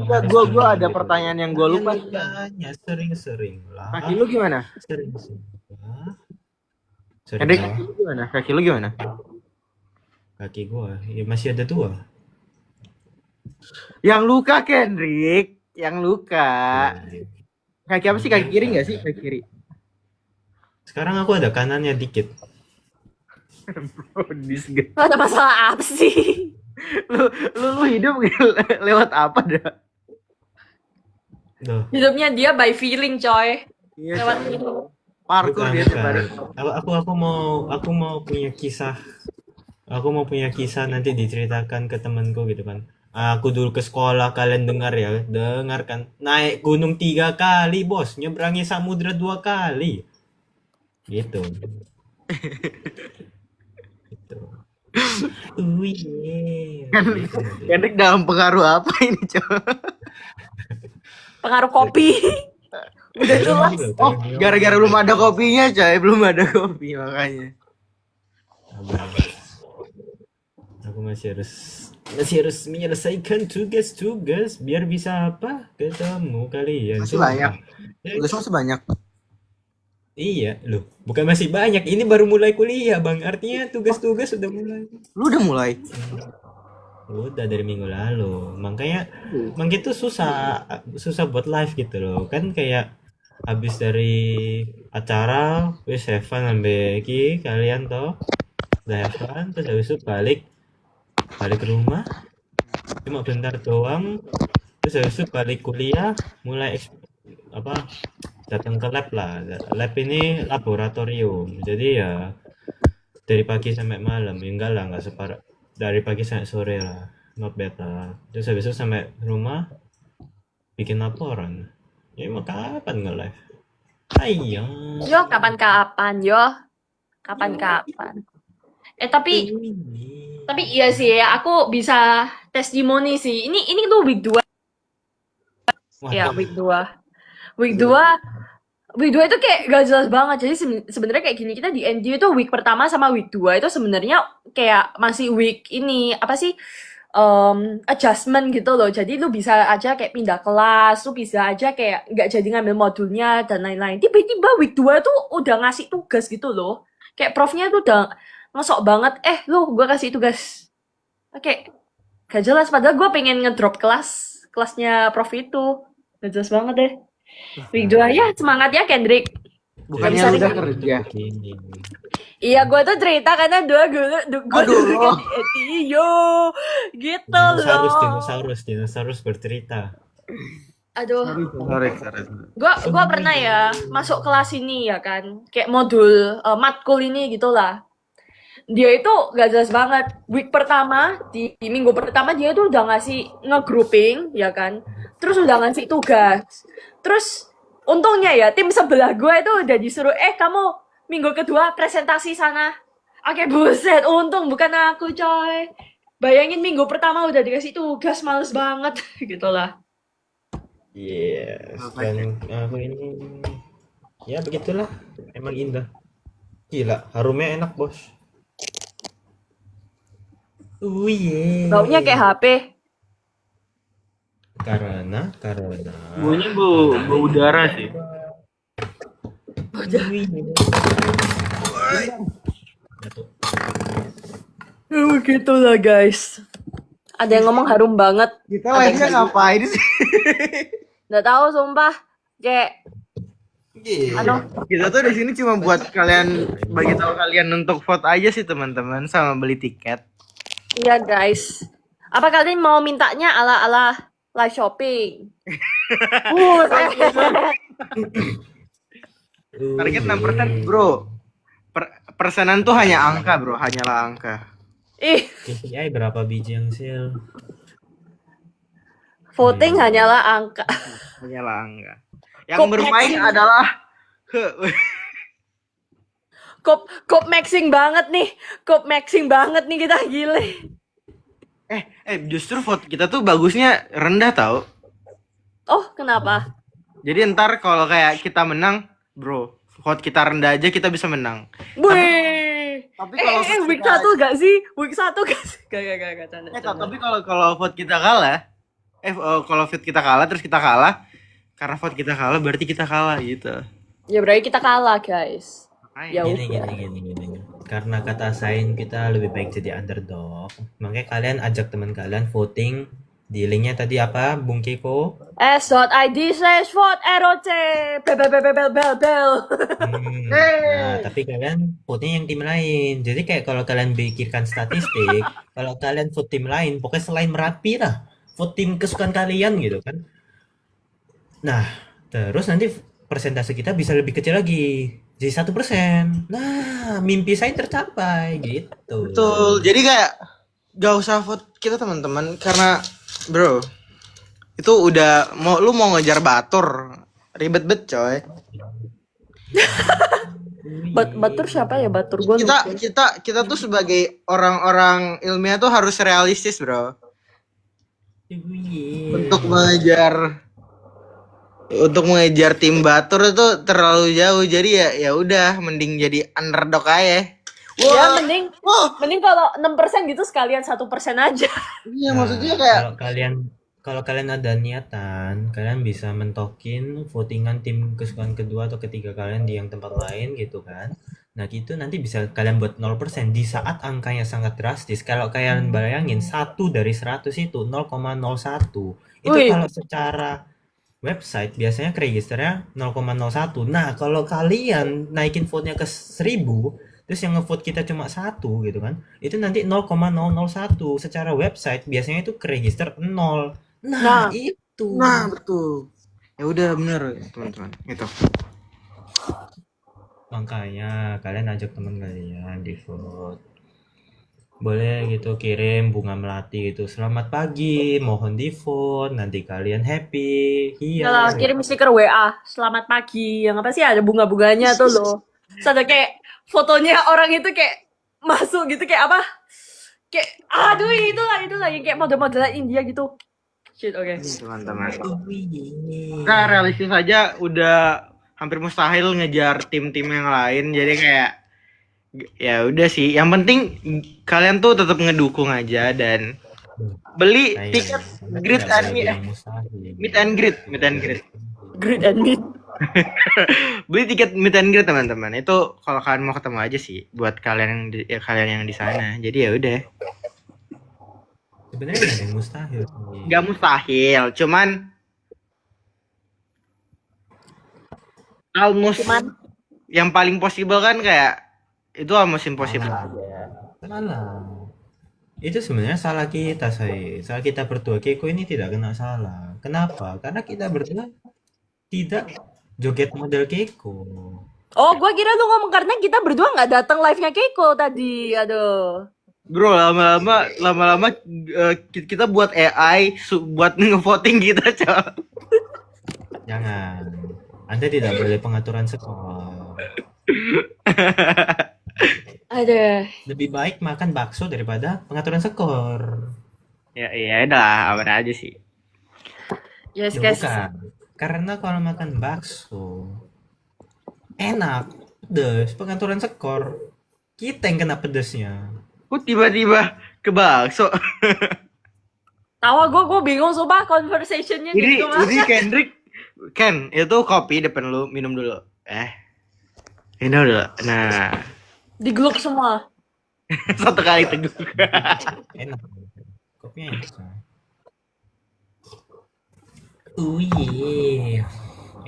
Gua ada pertanyaan yang gua lupa. Tanya sering lah. Kaki lu gimana? Sering. Hendrik, Lah. kaki lu gimana? Kaki lu gimana? Kaki gua ya masih ada 2. Yang luka, Kendrick. Yang luka. Iya. Kaki apa sih? Kaki kiri nggak sih? Kaki kiri. Sekarang aku ada kanannya dikit. Oh, disgust. Lo ada masalah apa sih? Lu hidup lewat apa dah? Duh. Hidupnya dia by feeling coy. Iya, Lewat coy. itu. Parkour dia tiap hari. Aku mau punya kisah. Aku mau punya kisah nanti diceritakan ke temanku gitu kan. Aku dulu ke sekolah, kalian dengarkan. Naik gunung 3 kali, bos. Nyeberangi samudra 2 kali. Gitu. Gitu. Gitu. Kendrick dalam pengaruh apa ini, coy? Pengaruh kopi. Udah jelas. Oh, gara-gara belum ada kopinya, coy. Belum ada kopi makanya. Aku masih harus menyelesaikan tugas biar bisa apa? Ketemu kalian. Masih Sumpah. banyak. Tugas masih banyak. Iya, loh. Bukan masih banyak. Ini baru mulai kuliah, Bang. Artinya tugas-tugas sudah mulai. Lu udah mulai? Udah dari minggu lalu. Makanya itu susah buat live gitu loh. Kan kayak habis dari acara wis have fun sampai iki kalian toh. Udah have fun terus habis itu balik ke rumah. Cuma bentar doang. Terus habis itu balik kuliah, mulai datang ke lab lah. Lab ini laboratorium. Jadi ya dari pagi sampai malam. Enggak lah, enggak separah dari pagi sampai sore lah. Not bad lah. Terus habis itu sampai rumah bikin laporan. Ya emang kapan nge-live? Ayo. Yo, kapan-kapan, yo. Kapan-kapan. Tapi iya sih ya, aku bisa testimoni sih. Ini tuh week 2. Ya, week 2. Week 2 itu kayak gak jelas banget. Jadi sebenarnya kayak gini, kita di NTU itu week pertama sama week 2 itu sebenarnya kayak masih week ini apa sih? Adjustment gitu loh. Jadi lu bisa aja kayak pindah kelas, lu bisa aja kayak nggak jadi ngambil modulnya dan lain-lain. Tiba-tiba week 2 tuh udah ngasih tugas gitu loh. Kayak profnya tuh udah ngesok banget, lu gue kasih tugas. Oke, gak jelas. Padahal gue pengen ngedrop kelasnya prof itu. Gak jelas banget deh. Week 2 ya, semangat ya Kendrick. Bukannya Bisa lu udah nih. kerja. Iya, gue tuh cerita karena gue dulu di yo gitu loh. Dinosaurus bercerita. Aduh, Sorry. gue pernah ya masuk kelas ini ya kan, kayak modul matkul ini gitulah. Dia itu gak jelas banget. Week pertama di minggu pertama dia tuh udah ngasih nge-grouping ya kan, terus udah ngasih tugas. Terus untungnya ya tim sebelah gue itu udah disuruh kamu minggu kedua presentasi sana. Oke, buset, untung bukan aku coy. Bayangin minggu pertama udah dikasih tugas, males banget gitulah. Yes, dan aku ini ya begitulah, emang indah. Gila, harumnya enak bos. Baunya kayak HP. Karena Bunyi bau udara sih. Begitulah guys. Ada yang ngomong harum banget. Kita live-nya ngapain sih? Nggak tahu sumpah. Kayak Ano? Kita tuh di sini cuma buat kalian, bagi tahu kalian untuk vote aja sih teman-teman, sama beli tiket. Iya guys. Apa kalian mau mintanya ala-ala live shopping? Target 6% bro. Persenan tuh hanya angka bro, hanyalah angka. Ih, KPI berapa biji yang sale? voting hanyalah angka. Hanyalah angka. Yang Kok bermain maxing? adalah Kop maxing banget nih. Kop maxing banget nih kita gile. justru vote kita tuh bagusnya rendah tau. Oh, kenapa? Jadi ntar kalau kayak kita menang, bro, vote kita rendah aja kita bisa menang. Wih. Tapi kalau week 1 gak sih? Week 1 gak sih? Gak, canda. Tapi kalau vote kita kalah, kalau vote kita kalah terus kita kalah, karena vote kita kalah berarti kita kalah gitu. Ya berarti kita kalah, guys. Ya Gini. udah. Karena kata Sain kita lebih baik jadi underdog. Makanya kalian ajak teman kalian voting di linknya tadi apa, Bung Kiko? s.id/vote ROC. Bel. Nah, tapi kalian vote-nya yang tim lain. Jadi kayak kalau kalian pikirkan statistik, kalau kalian vote tim lain, pokoknya selain Merapi lah, vote tim kesukaan kalian gitu kan. Nah, terus nanti persentase kita bisa lebih kecil lagi. Jadi 1%. Nah, mimpi saya tercapai gitu. Betul. Jadi kayak gak usah vote kita teman-teman, karena bro, itu udah lu mau ngejar batur, ribet bet coy. Batur siapa ya? Batur gue. Kita tuh sebagai orang-orang ilmiah tuh harus realistis bro, untuk mengejar tim batur itu terlalu jauh. Jadi ya udah mending jadi underdog aja. Ya mending kalau 6% gitu sekalian 1% aja. Iya, Nah, maksudnya kayak kalau kalian ada niatan, kalian bisa mentokin votingan tim kesukaan kedua atau ketiga kalian di yang tempat lain gitu kan. Nah, gitu nanti bisa kalian buat 0% di saat angkanya sangat drastis. Kalau kalian bayangin 1 dari 100 itu 0,01. Itu Wih. kalau secara website biasanya registernya 0,01. Nah, kalau kalian naikin vote-nya ke 1000, terus yang ngevote kita cuma 1 gitu kan, itu nanti 0,001. Secara website biasanya itu register 0. Nah, itu. nah betul. Ya udah bener teman-teman gitu. Makanya kalian ajak teman kalian di vote. Boleh gitu kirim bunga melati gitu. Selamat pagi, mohon di vote. Nanti kalian happy. Iya. Yalah, kirim stiker WA. Selamat pagi. Yang apa sih ada bunga-bunganya tuh loh. Terus ada kayak fotonya orang itu kayak masuk gitu kayak apa? Kayak aduh itulah yang kayak model-modelan India gitu. Shit, oke. Teman-teman. Nah, realistis aja udah hampir mustahil ngejar tim-tim yang lain. Jadi kayak ya udah sih. Yang penting kalian tuh tetap ngedukung aja dan beli tiket greet and meet and greet. Great and meet. Beli tiket meet and greet teman-teman. Itu kalau kalian mau ketemu aja sih buat kalian yang di sana. Jadi ya udah. Sebenarnya nggak ada yang mustahil. Gak mustahil, cuman almost yang paling possible kan kayak itu almost impossible. Salah. Itu sebenarnya salah kita, salah kita berdua. Keiko ini tidak kena salah. Kenapa? Karena kita berdua tidak joget model Keiko. Oh, gua kira lu ngomong karena kita berdua nggak datang live-nya Keiko tadi. Aduh. Bro, lama-lama kita buat AI buat ngevoting kita, coy. Jangan. Anda tidak boleh pengaturan skor. Ada. Lebih baik makan bakso daripada pengaturan skor. Ya udah, aman aja sih. Yes, Ya, guys. bukan. Karena kalau makan bakso enak, pedes, pengaturan skor. Kita yang kena pedesnya. Kok tiba-tiba ke bakso? Tawa gue bingung sumpah conversationnya Jadi gitu. Kendrick, Ken, itu kopi depan lu, minum dulu. Minum dulu. Nah, Digluk semua. satu kali teguk. Enak. Kopinya enak. Iya.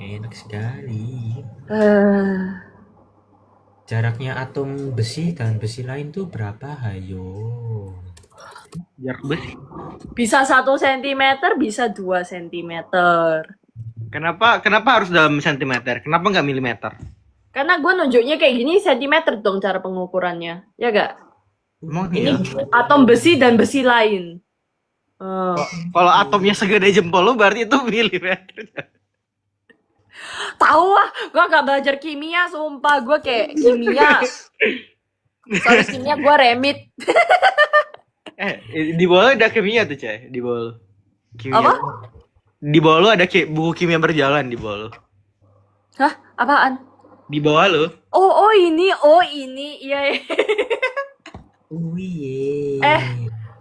Enak sekali. Eh, Jaraknya atom besi dan besi lain tuh berapa? Hayo. Jarak besi. bisa 1 cm, bisa 2 cm. Kenapa harus dalam sentimeter? Kenapa nggak milimeter? Karena gue nunjuknya kayak gini sentimeter dong cara pengukurannya, ya gak? Emang Ini iya. atom besi dan besi lain. Eh, Kalau atomnya segede jempol lu berarti itu milimeter. tahu lah, gue gak belajar kimia, sumpah gue kayak kimia. Soalnya kimia gue remit. Di bawah ada kimia tuh, Cah. Di bawah. Kimia. Apa? Di bawah lu ada buku kimia berjalan di bawah lu. Hah? Apaan? Di bawah lu. Oh ini, iya. Wih.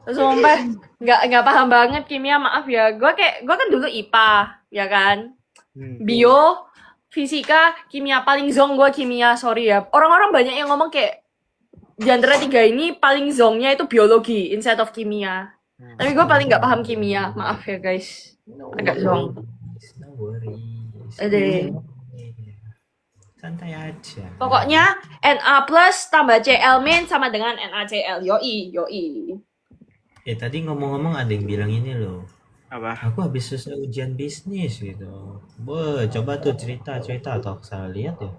Sumpah, nggak paham banget kimia, maaf ya. Gue kan dulu IPA, ya kan. Bio, fisika, kimia paling zong gue kimia, sorry ya. Orang-orang banyak yang ngomong kayak di antara 3 ini paling zongnya itu biologi instead of kimia. Tapi gue paling nggak paham kimia, maaf ya guys. Agak zong. No worries. Ade. Santai aja. Pokoknya Na plus tambah Cl min sama dengan NaCl. Yoi. Tadi ngomong-ngomong ada yang bilang ini loh. Apa? Aku habis selesai ujian bisnis gitu. Boh, coba tuh cerita atau aku salah lihat ya.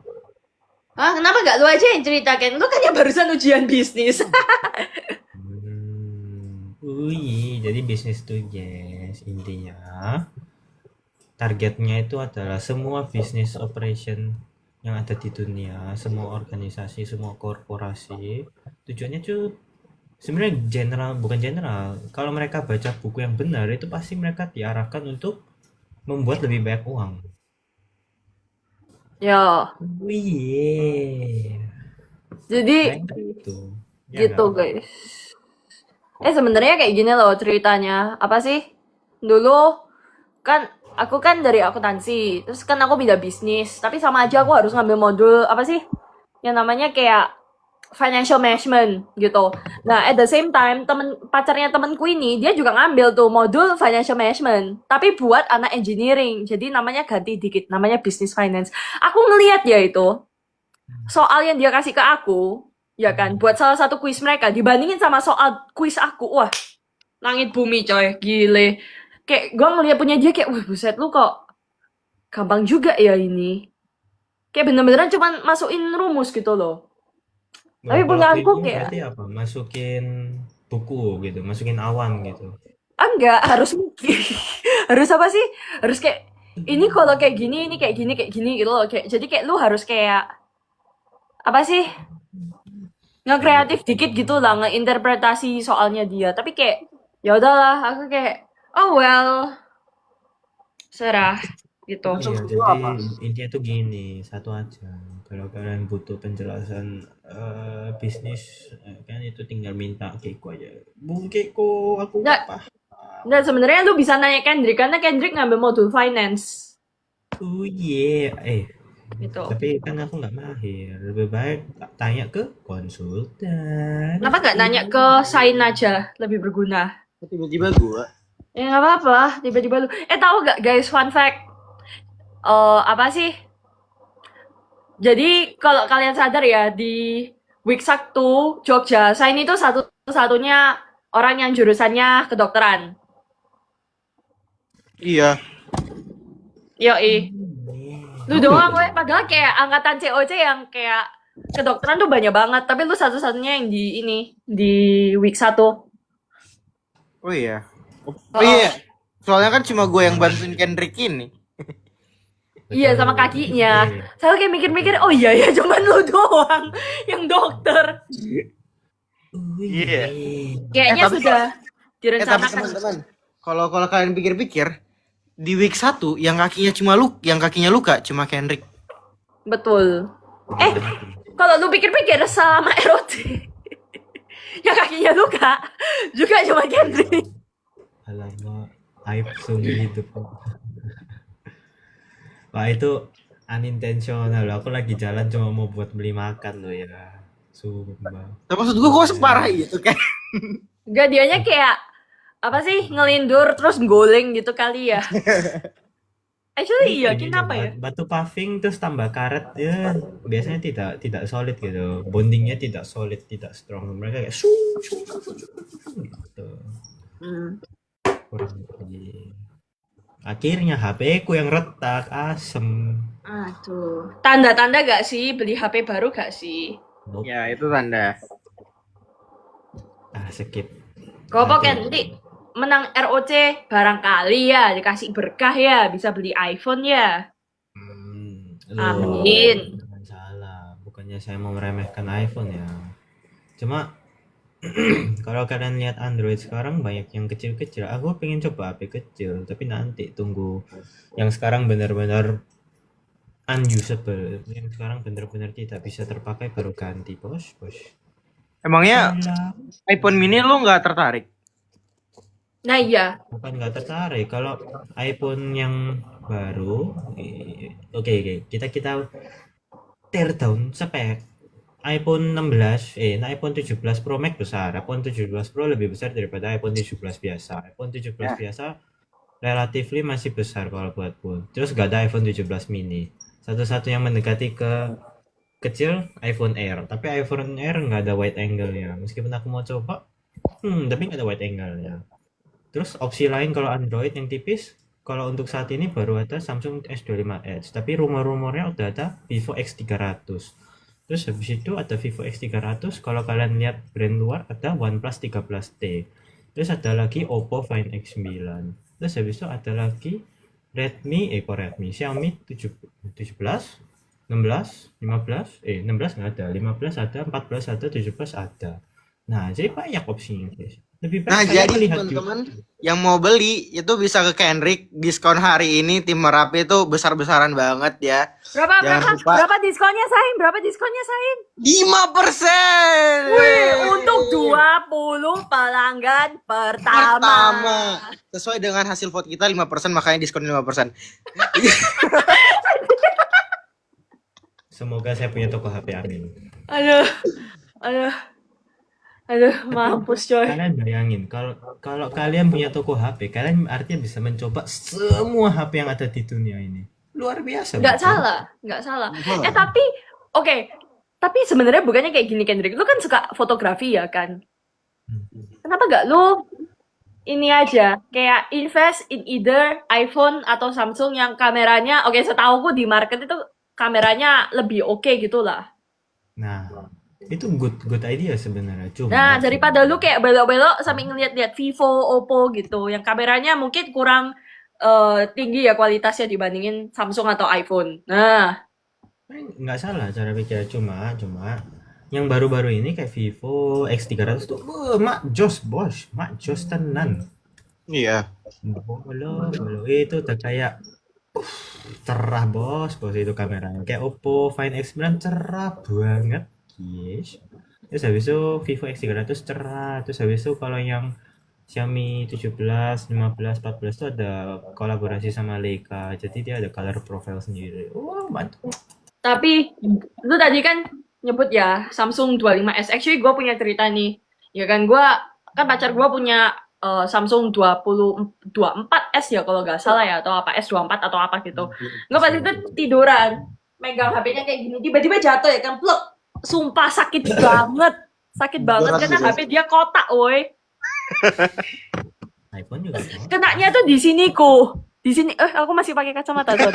Hah, kenapa nggak lu aja yang cerita, Ken? Lu kan yang barusan ujian bisnis. Jadi bisnis tuh guys, intinya targetnya itu adalah semua bisnis operation yang ada di dunia, semua organisasi, semua korporasi, tujuannya tuh sebenarnya bukan general. Kalau mereka baca buku yang benar itu pasti mereka diarahkan untuk membuat lebih banyak uang. Ya, Wih. jadi Gitu. gitu guys. Sebenarnya kayak gini loh ceritanya. Apa sih? Dulu kan aku kan dari akuntansi, terus kan aku bidang bisnis, tapi sama aja aku harus ngambil modul apa sih? Yang namanya kayak financial management gitu. Nah, at the same time, pacarnya temenku ini dia juga ngambil tuh modul financial management, tapi buat anak engineering. Jadi namanya ganti dikit, namanya business finance. Aku ngeliat ya itu soal yang dia kasih ke aku, ya kan, buat salah satu kuis mereka dibandingin sama soal kuis aku, wah, langit bumi coy, gile. Kayak gue ngeliat punya dia kayak, wah buset lu kok gampang juga ya ini. Kayak bener-beneran cuman masukin rumus gitu loh. Tapi punya aku kayak berarti apa? Masukin buku gitu, masukin awan gitu. enggak, harus mikir. Harus apa sih? Harus kayak ini kalau kayak gini, ini kayak gini gitu loh. Kayak jadi kayak lu harus kayak apa sih? Nge-kreatif dikit gitu lah, ngeinterpretasi soalnya dia. Tapi kayak ya udahlah, aku kayak oh well, serah gitu. Iya, jadi intinya tuh gini, satu aja. Kalau kalian butuh penjelasan bisnis, kan itu tinggal minta Keiko aja. Bung Keiko, aku Nggak. nggak paham. Nah, sebenarnya lu bisa nanya Kendrick karena Kendrick ngambil modul finance. Oh iya, Gitu. tapi kan aku nggak mahir. Lebih baik tanya ke konsultan. Kenapa nggak nanya ke Sain aja, lebih berguna. Tiba-tiba gua. Ya nggak apa-apa, tiba-tiba lu. Tahu nggak guys, fun fact. Apa sih? Jadi kalau kalian sadar ya di Week 1 Jogja, Sain itu satu-satunya orang yang jurusannya kedokteran. Iya. Yoi. Lu doang gue, padahal kayak angkatan COC yang kayak kedokteran tuh banyak banget, tapi lu satu-satunya yang di Week 1. Oh iya. Oh iya. Soalnya kan cuma gue yang bantuin Kendrick ini. Iya, sama kakinya. Saya kayak mikir-mikir, oh iya ya, cuman lu doang yang dokter. Iya. Kayaknya tapi- sudah Tapi direncanakan. teman-teman, kalau kalian pikir-pikir, di week 1 yang kakinya luka cuma Kendrick. Betul. Kalau lu pikir-pikir selama ROT yang kakinya luka juga cuma Kendrick. Alamak, aib seumur hidup. Wah, itu unintentional loh. Aku lagi jalan cuma mau buat beli makan loh ya. Sumpah. Tapi maksud gue kok separah itu kan? Enggak, dianya kayak apa sih, ngelindur terus goleng gitu kali ya. Actually iya, Bunyinya kenapa ya? batu paving terus tambah karet ya biasanya tidak solid gitu. Bondingnya tidak solid, tidak strong. Mereka kayak gitu. Hmm. Kurang lebih. Akhirnya HP ku yang retak, asem. Aduh. Tanda-tanda gak sih beli HP baru gak sih? Nope. Ya, itu tanda. Skip. Gopo Aduh. nanti menang ROC barangkali ya dikasih berkah ya bisa beli iPhone ya. Loh, Amin. jangan salah. Bukannya saya mau meremehkan iPhone ya. Cuma kalau kalian lihat Android sekarang banyak yang kecil-kecil. Aku pengen coba HP kecil, tapi nanti tunggu yang sekarang benar-benar unusable. Yang sekarang benar-benar tidak bisa terpakai baru ganti, bos. Emangnya Gila. iPhone mini lu nggak tertarik? Nah iya. Bukan nggak tertarik. Kalau iPhone yang baru, oke, kita tear down spek. iPhone 16, iPhone 17 Pro Max besar. iPhone 17 Pro lebih besar daripada iPhone 17 biasa. iPhone 17 biasa relatively masih besar kalau buatku. Terus gak ada iPhone 17 mini. Satu-satu yang mendekati ke kecil iPhone Air. Tapi iPhone Air nggak ada wide angle-nya. Meskipun aku mau coba, tapi nggak ada wide angle-nya. Terus opsi lain kalau Android yang tipis, kalau untuk saat ini baru ada Samsung S25 Edge. Tapi rumor-rumornya udah ada Vivo X300. Terus habis itu ada Vivo X300. Kalau kalian lihat brand luar ada OnePlus 13T. Terus ada lagi Oppo Find X9. Terus habis itu ada lagi Xiaomi 17, 16, 15, 16 nggak ada, 15 ada, 14 ada, 17 ada. Nah, jadi banyak opsinya guys. Lebih baik Nah, kalian jadi melihat teman-teman yang mau beli itu bisa ke Kendrick. Diskon hari ini tim Merapi itu besar-besaran banget ya. Berapa diskonnya Sain? Berapa diskonnya Sain? 5%. Wih, untuk 20 pelanggan pertama. Sesuai dengan hasil vote kita 5%, makanya diskon 5%. Semoga saya punya toko HP, amin. Aduh, mampus coy. Kalian bayangin kalau kalian punya toko HP, kalian artinya bisa mencoba semua HP yang ada di dunia ini. Luar biasa. Nggak bukan? salah. Tapi oke. Tapi sebenarnya bukannya kayak gini Kendrick. Lu kan suka fotografi ya kan? Kenapa gak lu ini aja kayak invest in either iPhone atau Samsung yang kameranya setauku di market itu kameranya lebih oke gitu lah. Nah, itu good idea sebenarnya. Cuma Nah, daripada lu kayak belok-belok sambil ngeliat-liat Vivo, Oppo gitu, yang kameranya mungkin kurang tinggi ya kualitasnya dibandingin Samsung atau iPhone. Nah, nggak salah cara pikir, cuma yang baru-baru ini kayak Vivo X300 tuh mak jos tenan. Iya. Bolo itu udah kayak cerah bos itu kameranya. Kayak Oppo Find X9 cerah banget guys. Terus habis itu Vivo X300 cerah. Terus habis itu kalau yang Xiaomi 17, 15, 14 itu ada kolaborasi sama Leica. Jadi dia ada color profile sendiri. Wah, mantap. tapi lu tadi kan nyebut ya Samsung 25S. Actually gue punya cerita nih. Ya kan pacar gue punya Samsung 24S ya kalau nggak salah ya, atau apa S24 atau apa gitu. Gue pas itu tiduran megang HP-nya kayak gini, tiba-tiba jatuh ya kan, pluk. Sumpah sakit banget karena HP dia kotak, woi. iPhone juga sama. Kenanya tuh di sini aku masih pakai kacamata tuh.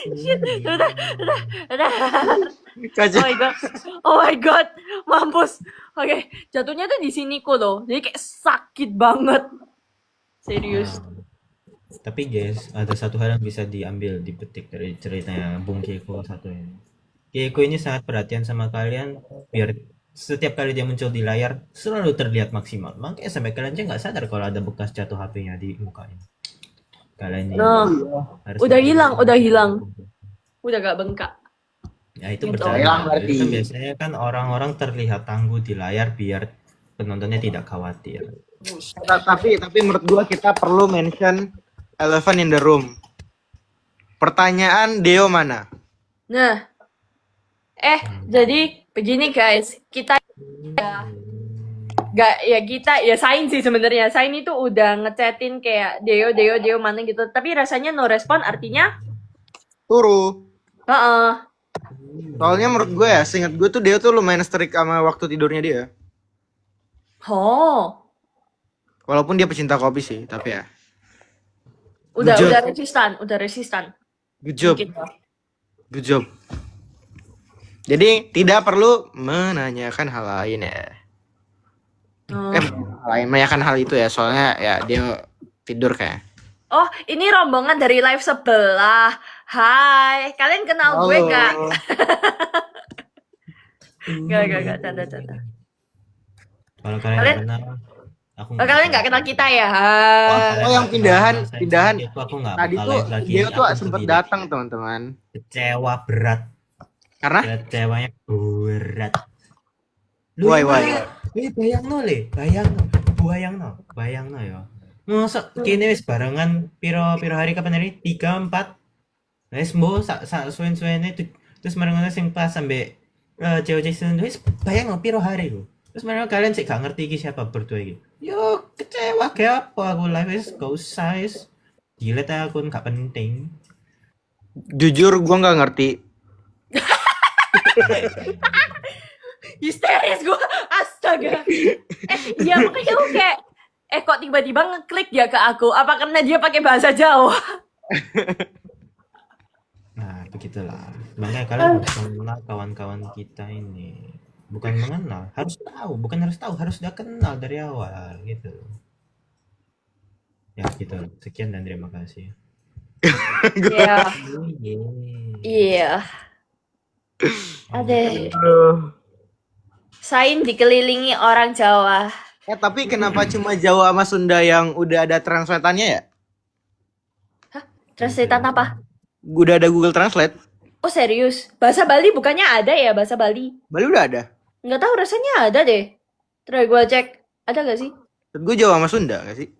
Shit, udah. Oh my god, mampus. Oke, jatuhnya tuh di sini loh. Jadi kayak sakit banget. Serius. Tapi guys, ada satu hal yang bisa dipetik dari ceritanya Bung Keiko satu ini. Keiko ini sangat perhatian sama kalian, biar setiap kali dia muncul di layar selalu terlihat maksimal. Makanya sampai kalian aja nggak sadar kalau ada bekas jatuh HP-nya di mukanya. Kalian ini harus udah hilang. Udah gak bengkak. Ya itu Gitu. percaya. Itu kan biasanya kan orang-orang terlihat tangguh di layar biar penontonnya tidak khawatir. Tapi menurut gua kita perlu mention elephant in the room. Pertanyaan Deo mana? Nah, jadi begini guys, kita Nggak, ya kita, ya Sain sih sebenarnya. Sain itu udah ngechatin kayak Deo mana gitu. Tapi rasanya no respon artinya, Turu. heeh. Soalnya menurut gue ya, seingat gue tuh dia tuh lumayan strict sama waktu tidurnya dia. Oh, Walaupun dia pecinta kopi sih, tapi ya. udah Good job. udah resistan. Good job. Mungkin ya. Good job. Jadi tidak perlu menanyakan hal lain ya. Oh. Hal lain menanyakan hal itu ya, soalnya ya dia tidur kayak. Oh, ini rombongan dari live sebelah. Hai, kalian kenal gue gak? Gak, canda. Kalau kalian Kalian- kenal, aku Oh, kalian gak kenal kita ya? Oh, yang pindahan. Itu aku nggak Tadi bakal tuh live lagi. dia tuh Aku sempat sedih. datang teman-teman. Kecewa berat. Karena Kecewanya berat. Why? Bayang no ya. Masa kini wis barengan piro hari kapan hari 3 4. Wis mbo sak suwen-suwene terus barengan sing pas sampai cewek season wis bayang no piro hari ku. Terus mereka kalian sih gak ngerti iki siapa berdua iki. Yo kecewa kayak apa aku live wis gak usah wis. Delete akun gak penting. jujur gua nggak ngerti. Histeris gue, astaga. Iya makanya aku kayak, kok tiba-tiba ngeklik dia ke aku? Apa karena dia pakai bahasa Jawa? Nah, begitulah. Makanya kalian harus mengenal kawan-kawan kita ini. Bukan mengenal, harus tahu. Bukan harus tahu, harus udah kenal dari awal gitu. Ya gitu. Sekian dan terima kasih. Iya, Oh, iya. Ada. Sain dikelilingi orang Jawa. Tapi kenapa cuma Jawa sama Sunda yang udah ada translatannya ya? Translatean apa? Udah ada Google Translate. Oh serius? Bahasa Bali bukannya ada ya bahasa Bali? Bali udah ada. Nggak tahu rasanya ada deh. Terus gue cek, ada gak sih? Gue Jawa sama Sunda gak sih?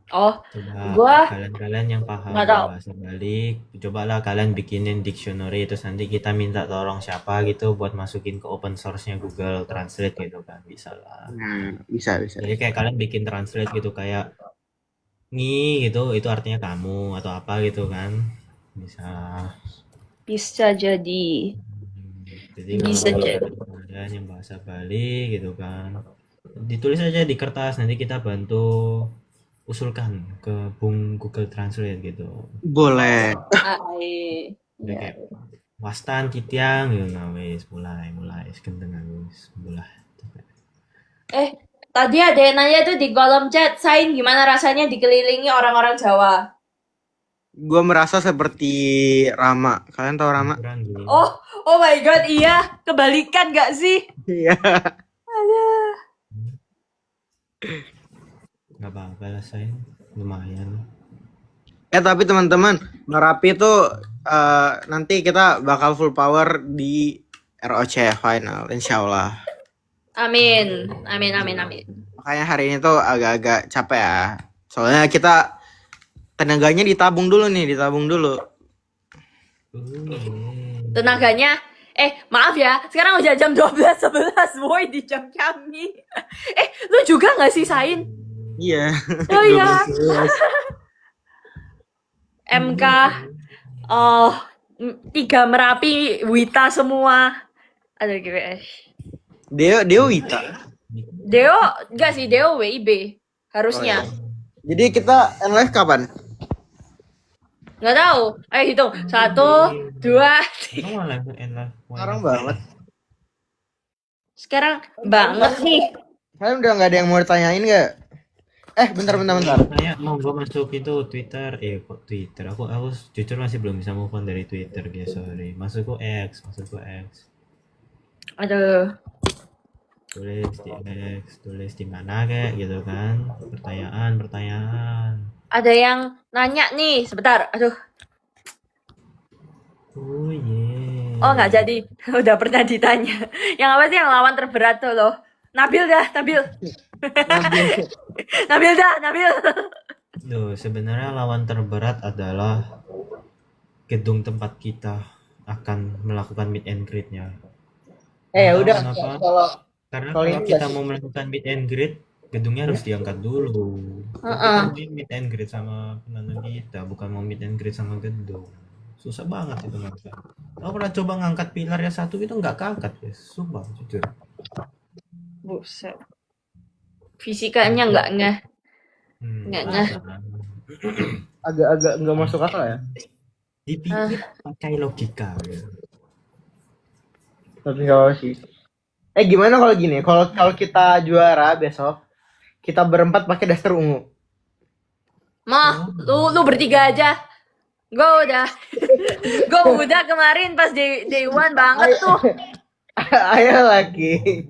Oh, Coba Gua- kalian yang paham nggak tahu. bahasa Bali, cobalah kalian bikinin dictionary terus nanti kita minta tolong siapa gitu buat masukin ke open source-nya Google Translate gitu kan, bisa lah. Bisa. Jadi kayak kalian bikin translate gitu kayak ngi gitu, itu artinya kamu atau apa gitu kan. bisa jadi. Jadi Bisa kalau jadi. kalian yang bahasa Bali gitu kan, ditulis aja di kertas, nanti kita bantu usulkan ke Bung Google Translate gitu. Boleh. Ai. Jadi kayak wastan titiang gitu, nah wis mulai gendeng wis mulai. Tadi ada yang nanya tuh di kolom chat, Sain gimana rasanya dikelilingi orang-orang Jawa? Gue merasa seperti Rama. Kalian tahu Rama? Kurang gitu. Oh my god, iya. Kebalikan gak sih? Iya. Nggak apa-apa lah saya, lumayan. Tapi teman-teman, Merapi tuh nanti kita bakal full power di ROC final, insya Allah. Amin. Makanya hari ini tuh agak-agak capek ya. Soalnya kita tenaganya ditabung dulu. Tenaganya, maaf ya, sekarang udah jam 12.11, boy, di jam kami. Lu juga gak sih, Sain? Iya. Oh iya. MK, 3 Merapi, Wita semua. Ada GWS. Deo Wita. Deo, enggak sih, Deo WIB. Harusnya. Jadi kita live kapan? Nggak tahu. Ayo hitung. 1, 2, 3. Kamu malah enak. Sekarang banget. Sekarang banget nih. Kalian udah nggak ada yang mau ditanyain nggak? Bentar. Kayak mau gue masuk itu Twitter, kok Twitter? Aku jujur masih belum bisa move on dari Twitter, guys, sorry. Masuk ke X. Aduh. Tulis di mana kayak gitu kan? Pertanyaan. Ada yang nanya nih. Sebentar. Aduh. Oh yeah. Oh nggak jadi. Udah pernah ditanya. Yang apa sih yang lawan terberat tuh loh? Nabil. Nabil. Loh, sebenarnya lawan terberat adalah gedung tempat kita akan melakukan meet and greet-nya. Udah. Kenapa? Karena Kalau kalau ini kita enggak mau sih. melakukan meet and greet, gedungnya harus diangkat dulu. Kan kita Heeh. mau meet and greet sama penonton kita, bukan mau meet and greet sama gedung. Susah banget itu ngangkat. Aku pernah coba ngangkat pilar yang satu itu nggak keangkat ya, sumpah jujur. Buset. Fisikanya nggak ngeh. Makanya Agak-agak nggak masuk akal ya. dipikir pakai logika ya. Tapi nggak apa sih. Gimana kalau gini? Kalau kalau kita juara besok, kita berempat pakai daster ungu. Mah, lu bertiga aja. Gue udah, gue udah kemarin pas day one banget tuh. Ayo lagi.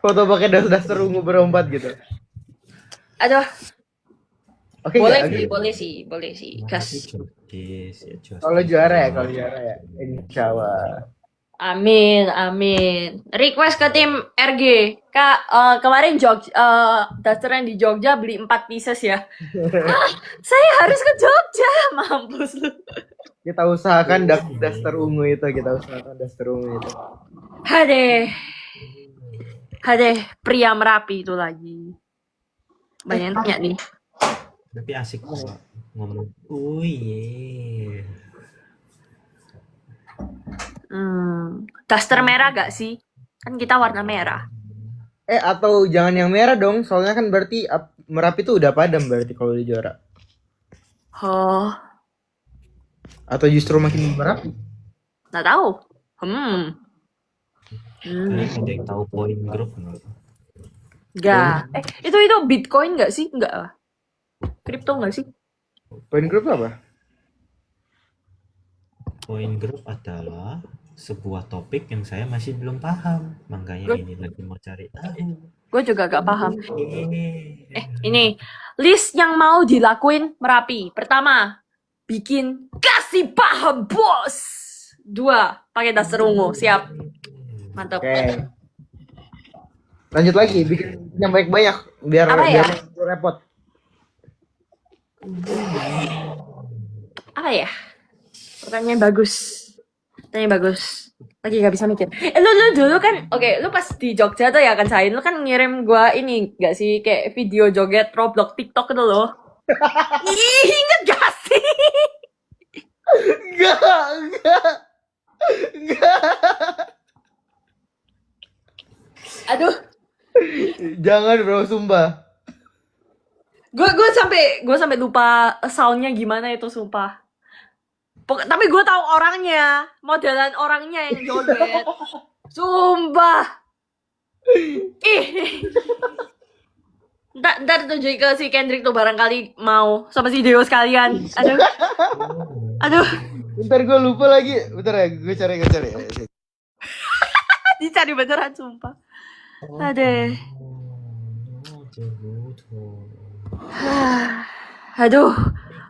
Foto pakai daster ungu berempat gitu. Aduh, Oke boleh nggak? sih, boleh sih, boleh sih. Kas. Kalau juara ya, insya Allah. Amin, amin. Request ke tim RG. Kak, kemarin Duster yang di Jogja beli 4 pieces ya. Hah, saya harus ke Jogja. Mampus lu. Kita usahakan daster ungu itu, Hadeh. Hadeh, pria Merapi itu lagi. Banyak nanya nih. Tapi asik Pak ngomong. Oh iya. Duster merah gak sih? Kan kita warna merah. Atau jangan yang merah dong, soalnya kan berarti Merapi itu udah padam berarti kalau di juara. Oh, Atau justru makin Merapi. nggak tahu. Kalian ada yang tahu poin grup nggak? Gak. Itu Bitcoin gak sih? Enggak lah. Kripto gak sih? Poin grup apa? Poin grup adalah sebuah topik yang saya masih belum paham, makanya ini lagi mau cari tahu. Gue juga gak paham. Ini list yang mau dilakuin Merapi. Pertama, bikin kasih paham bos. 2, pakai daster ungu. Siap. Mantap. Oke. Lanjut lagi, bikin yang banyak biar Apa ya? repot. Apa ya? Pertanyaan bagus. Lagi gak bisa mikir. Lu dulu kan, oke, lu pas di Jogja tuh ya kan, Sain, lu kan ngirim gua ini gak sih, kayak video joget Roblox TikTok itu loh. Ih, inget gak sih? Enggak. Aduh, Jangan bro, sumpah. gue sampai lupa soundnya gimana itu, sumpah. Tapi gue tahu orangnya, modelan orangnya yang joget. Sumpah. Ih. Ntar tunjukin ke si Kendrick tuh barangkali mau sama si Deo sekalian. Aduh. Bentar gue lupa lagi. Bentar ya, gue cari. Dicari beneran, sumpah. Aduh. Aduh.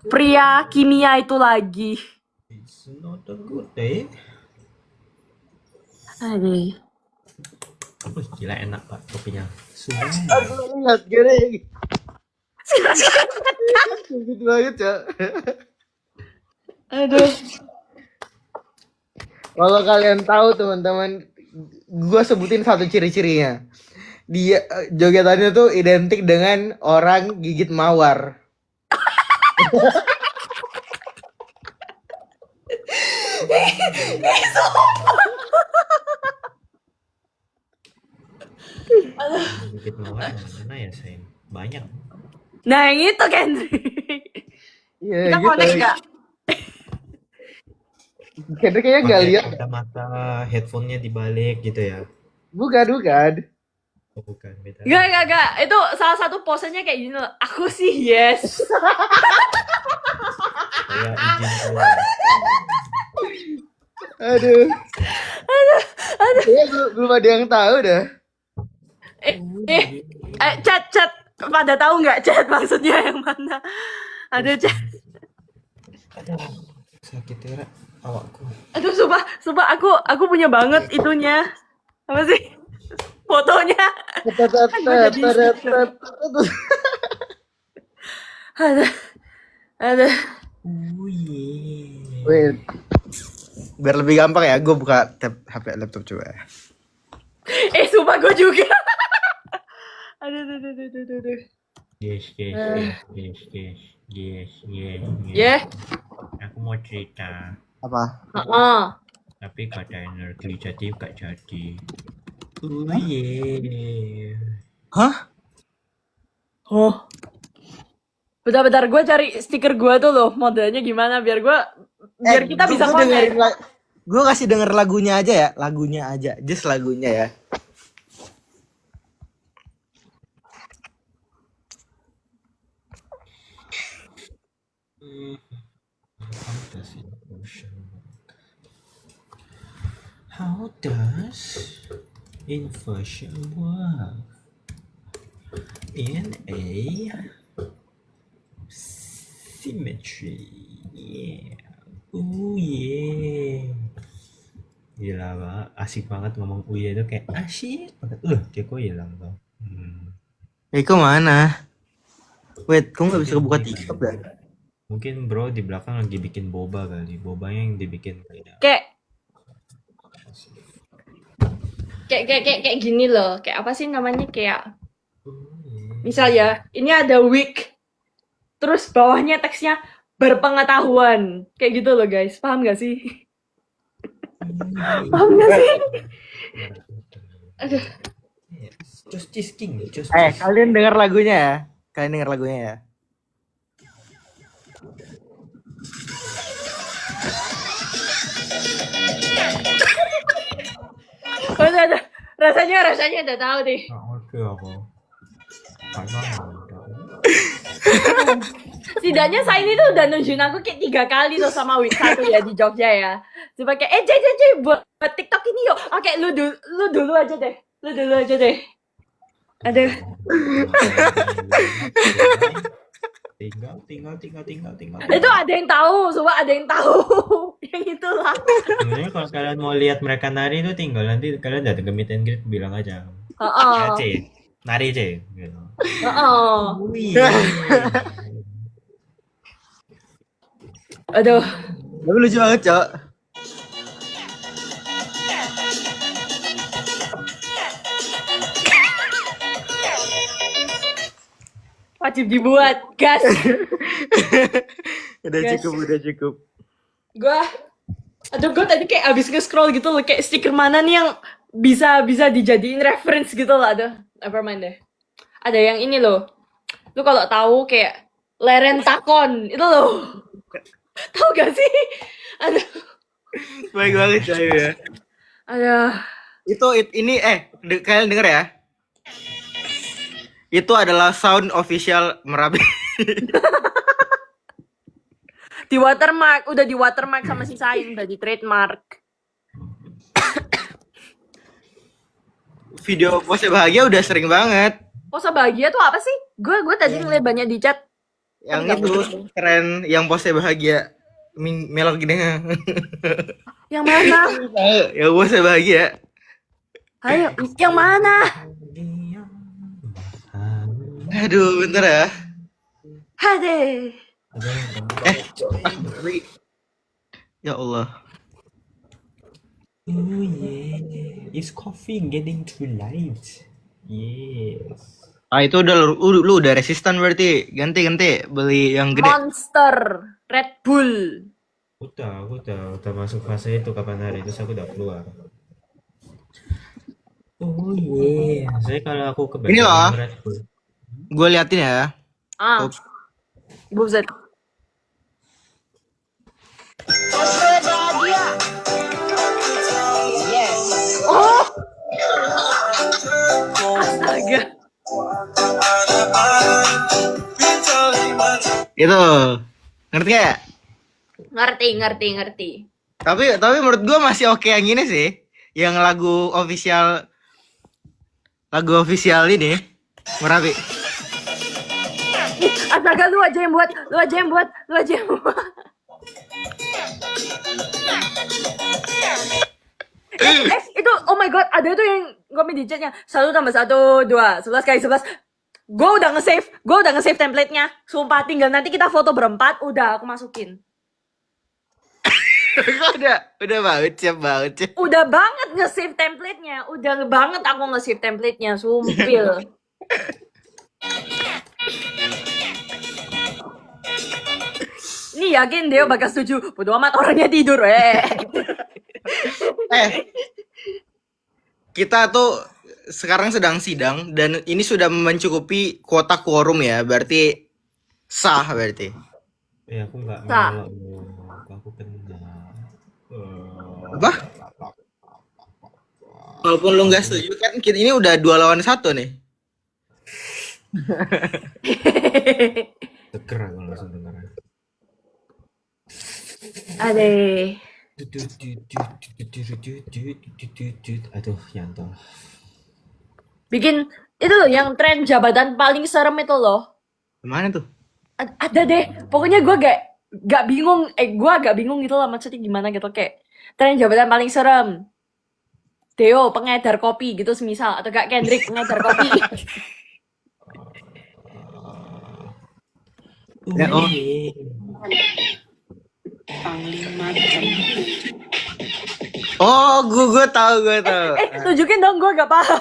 Pria kimia itu lagi. It's not a good day. Aduh. Apa gila enak Pak kopinya. Sumpah. Aku lihat gini. Sakit banget ya. Aduh. Kalau kalian tahu teman-teman, gue sebutin satu ciri-cirinya. Dia jogetannya tuh identik dengan orang gigit mawar. Dikit mawar mana ya sayang? Banyak. Nah, yang itu Kendrick. Iya Kita gitu. connect gak? Kendrick kayaknya nggak lihat. Kacamata headphone-nya dibalik gitu ya. Bukan. Oh, bukan beda. Gak. Itu salah satu posenya kayak gini loh. Aku sih yes. Kayak izin keluar. Aduh. Kayaknya belum ada yang tahu dah. Chat. Pada tahu nggak chat maksudnya yang mana? Ada chat. Sakit ya awakku. Aduh, sumpah aku punya banget itunya. Apa sih? Fotonya. Aduh. Wih. Wait. Biar lebih gampang ya, gue buka tab HP laptop coba. Sumpah gue juga. Aduh. Yes. Ya. Aku mau cerita, Apa? tapi kata energi jadi gak jadi. Yeah. Hah? Oh. Bentar, gue cari stiker gue tuh loh, modelnya gimana biar kita bisa konten. Gue kasih denger lagunya aja ya, just lagunya ya. How does inversion work in a symmetry? Yeah. Yeah. Gila banget, asik banget ngomong uye itu kayak asik banget. Kayak kok hilang tuh. Eko mana? Wait, kok nggak bisa buka TikTok ya? Mungkin bro di belakang lagi bikin boba kali. Bobanya yang dibikin Kayak gini loh. Kayak apa sih namanya, kayak misal ya, ini ada week. Terus bawahnya teksnya berpengetahuan. Kayak gitu loh guys. Paham gak sih? Paham gak sih? Aduh. Justice King. Kalian dengar lagunya ya. Udah. Rasanya udah tahu deh. Oke aku. Setidaknya saya ini tuh udah nunjukin aku kayak 3 kali tuh sama week 1 ya di Jogja ya. Coba kayak Jay buat TikTok ini yuk. Oke, lu dulu aja deh. Aduh. Tinggal. Itu ada yang tahu, coba ada yang tahu. Yang itulah. Sebenarnya kalau kalian mau lihat mereka nari itu tinggal nanti kalian datang ke meet and greet bilang aja. Nari C gitu. Aduh. Tapi lucu banget, Cok. Wajib dibuat, gas. Udah cukup. Gue tadi kayak abis nge-scroll gitu loh, kayak stiker mana nih yang bisa dijadiin reference gitu lah. Aduh, never mind deh. Ada yang ini loh. Lu kalau tahu kayak Leren Takon itu loh. Tahu gak sih? Aduh. Baik banget Cayu ya. Aduh. Ini kalian denger ya? Itu adalah sound official Merapi. Di watermark, udah di watermark sama si Sain, udah di trademark. Video Pose Bahagia udah sering banget. Pose Bahagia tuh apa sih? Gue tadi ngeliat banyak di chat. Yang itu keren, yang Pose Bahagia melok gini. Yang mana? Yang Pose Bahagia. Ayo, yang mana? Aduh, bentar ya. Hade. Ya Allah. Oh yeah, is coffee getting too light? Yes. Itu lu udah resistan berarti. Ganti beli yang gede. Monster, Red Bull. Aku udah masuk fase itu kapan hari itu aku udah keluar. Oh yeah, saya kalau aku kebanyakan Ini loh. Red Bull. Gue liatin ya. Buset. Oh. Astaga. Itu. Ngerti gak? Ngerti. Tapi menurut gue masih oke yang ini sih. Yang lagu official ini Merapi. Astaga, lu aja yang buat. Itu oh my god, ada tuh yang komen di chatnya 1 tambah 1 2 11 kali 11. Gue udah nge-save templatenya. Sumpah, tinggal nanti kita foto berempat, udah aku masukin. Udah banget, siap banget. Siap. Udah banget nge-save template-nya. Udah banget aku nge-save template-nya, sumpil. Ini yakin Deo bakal setuju. Bodo amat orangnya tidur, Kita tuh sekarang sedang sidang dan ini sudah mencukupi kuota quorum ya, berarti sah berarti. Ya aku nggak Sah. ngelak loh. Aku kena. Apa? Walaupun lu nggak setuju kan kita ini udah 2 lawan 1 nih. Teker aku langsung denger. Adeh. Aduh, nyantol. Bikin itu loh yang tren jabatan paling serem itu loh. Gimana tuh? Ada deh. Pokoknya gue gak bingung. Gue agak bingung gitu lah maksudnya gimana gitu. Kayak tren jabatan paling serem. Deo pengedar kopi gitu semisal. Atau gak Kendrick pengedar kopi. Ya, oh. Panglima Oh, gue tahu. Tunjukin dong, gue gak paham.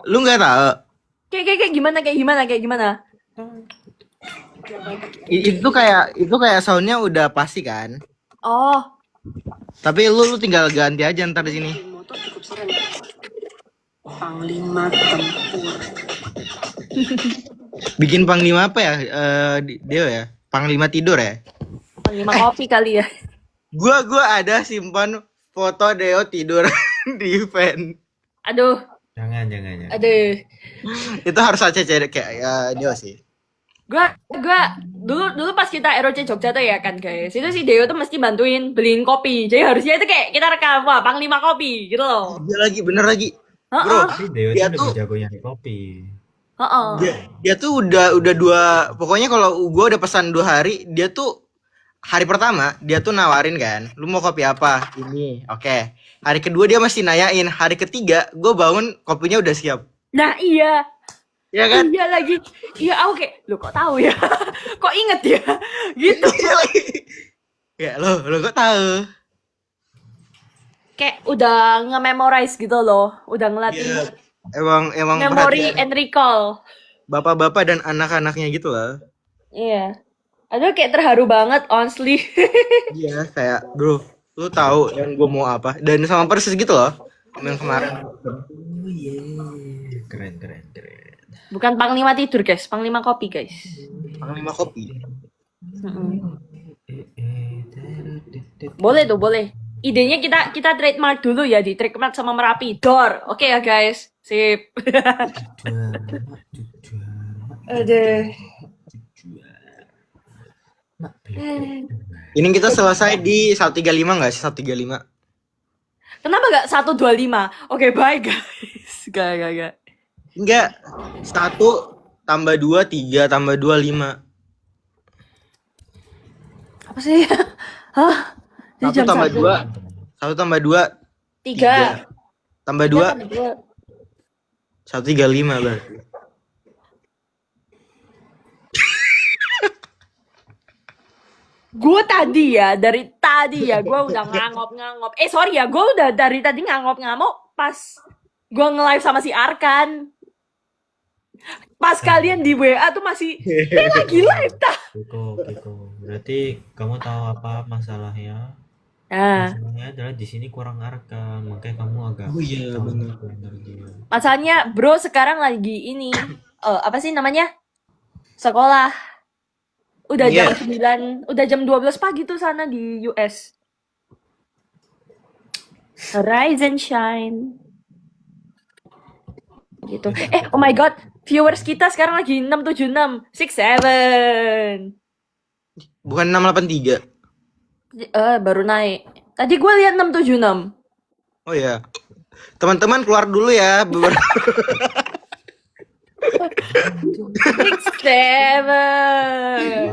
Lu nggak tahu? Kayak gimana? Itu kayak soundnya udah pasti kan? Oh, Tapi lu tinggal ganti aja ntar di sini. motor cukup serem. Panglima tempur. Bikin panglima apa ya? Deo ya? Panglima tidur ya? panglima kopi kali ya. Gua ada simpan foto Deo tidur di event. Aduh. Jangan. Aduh. Itu harus aja cari kayak ya Deo sih. Gua dulu pas kita ROC Jogja tuh ya kan guys. Itu si Deo tuh mesti bantuin beliin kopi. Jadi harusnya itu kayak kita rekam wah panglima kopi gitu loh. Dia bener lagi. Bro, Heeh. Tapi Dewa dia itu tuh lebih jago nyari kopi. Heeh. dia tuh udah 2, pokoknya kalau gua udah pesan 2 hari, dia tuh hari pertama dia tuh nawarin kan, lu mau kopi apa? Ini, oke. Hari kedua dia masih nanyain, hari ketiga gue bangun kopinya udah siap. Nah, iya. Ya kan? Iya lagi. Iya, aku kayak, lu kok tahu ya? Kok inget ya? Gitu. Ya lo kok tahu? Kayak udah nge-memorize gitu loh. Udah ngelatih Iya. Emang memory perhatian and recall. bapak-bapak dan anak-anaknya gitu lah. Iya. Aduh kayak terharu banget, honestly. Iya, kayak bro, lu tahu yang gue mau apa? Dan sama persis gitu loh. Yang kemarin. Oh yeah. Keren. Bukan panglima tidur, guys. Panglima kopi, guys. Panglima kopi. Boleh tuh, boleh. Idenya kita trademark dulu ya, di trademark sama Merapi. Dor. Oke ya, guys. Sip. Aduh. Ini kita selesai di 135 nggak sih? 135. Kenapa gak 125? Oke, bye guys. Gak. Enggak. 1 tambah 2 3 tambah 2 5. Apa sih? Hah? Ini 1 jam tambah 1. 2 1 tambah 2 3. tambah 2 135 berarti. Gue tadi ya, dari tadi ya, gue udah ngangop-ngangop. Sorry ya, gue udah dari tadi ngangop-ngangop pas gue nge-live sama si Arkan. Pas kalian di WA tuh masih, lagi live tah. Kiko. Berarti kamu tahu apa masalahnya? Nah, Masalahnya adalah di sini kurang Arkan, makanya kamu agak Oh iya, bener. energi. masalahnya bro sekarang lagi ini, apa sih namanya? Sekolah. Udah Iya. jam 9, udah jam 12 pagi tuh sana di US. Rise and shine. Gitu. Oh my god, viewers kita sekarang lagi 676, 67. Bukan 683. Baru naik. Tadi gue lihat 676. Oh iya. Teman-teman keluar dulu ya beberapa. 67.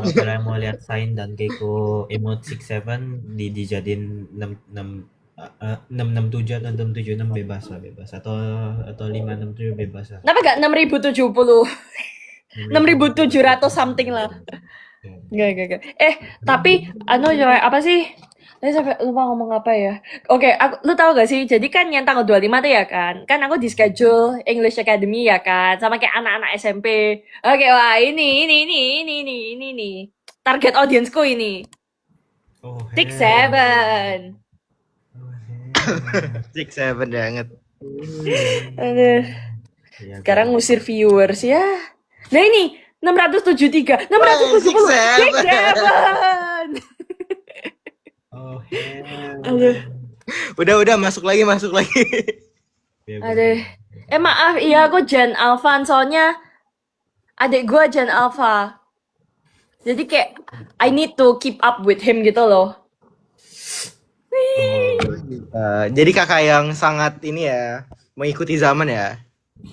Kalau kalian mau lihat Sain dan Keiko emote 67 dijadiin 667 atau 676 bebas atau 567 bebas lah. Kenapa gak 6070? 6700 something lah. Gak. Tapi coy, apa sih? Tadi sampai lupa ngomong apa ya. Oke, lu tahu gak sih? Jadi kan yang tanggal 25 tuh ya kan. Kan aku di schedule English Academy ya kan, sama kayak anak-anak SMP. Oke, wah ini. Target audiensku ini. Oh, 6-7. Six Seven banget. Aduh. Iya, Sekarang kan? ngusir viewers ya. Nah ini 673, 670. Six Seven. 6-7. Oh, Aduh. Udah masuk lagi. Ya, Aduh. Maaf, iya aku Gen Alpha, soalnya adik gua Gen Alpha. Jadi kayak I need to keep up with him gitu loh. Jadi kakak yang sangat ini ya, mengikuti zaman ya.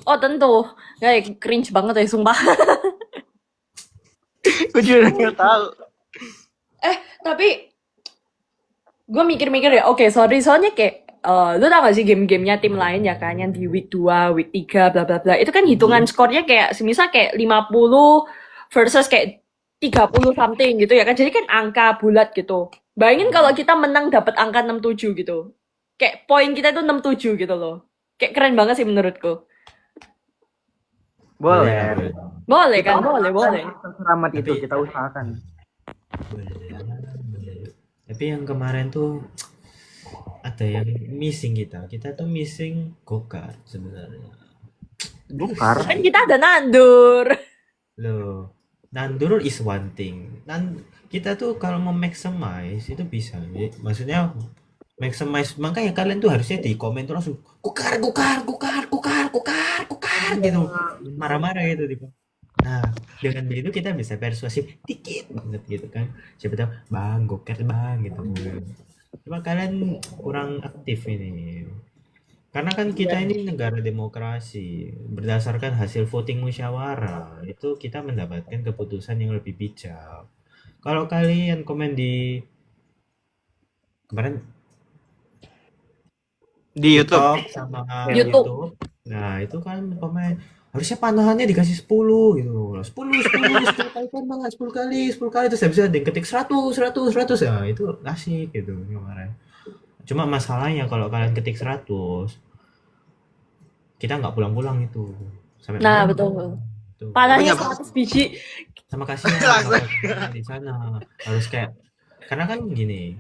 Oh tentu. Kayak cringe banget ya sumpah. Gue juga nggak tahu. Tapi gue mikir-mikir ya, oke sorry, soalnya kayak lu tau gak sih game-gamenya tim lain ya kan, yang di week 2, week 3, bla bla bla, itu kan hitungan skornya kayak semisal kayak 50 versus kayak 30 something gitu ya kan, jadi kan angka bulat gitu. Bayangin kalau kita menang dapat angka 67 gitu, kayak poin kita itu 67 gitu loh, kayak keren banget sih menurutku. Boleh. Boleh kan, boleh. Seramat itu kita usahakan. Tapi yang kemarin tuh ada yang missing kita tuh missing go-kart sebenarnya. Bongkar. Kan kita ada nandur. Loh, nandur is one thing. Kita tuh kalau mau maximize itu bisa. Maksudnya maximize, makanya kalian tuh harusnya di komen tuh langsung gokar gitu. Marah-marah gitu di komen. Nah, dengan begitu kita bisa persuasif dikit banget gitu kan. Siapa tahu, "Bang, gokar Bang," gitu. Cuma kalian kurang aktif ini. Karena kan kita ini negara demokrasi, berdasarkan hasil voting musyawarah, itu kita mendapatkan keputusan yang lebih bijak. Kalau kalian komen di kemarin Di YouTube. TikTok sama YouTube. YouTube, nah itu kan komen harusnya panahannya dikasih 10 gitu. 10 kali pandangan, 10 kali terus habis ada yang ketik 100 ya itu asik gitu kemarin. Cuma masalahnya kalau kalian ketik 100 kita nggak pulang-pulang itu sampai Nah, malam. betul. Tuh. Panahnya Oh, 100 biji. Sama kasihan orang di sana harus kayak, karena kan gini,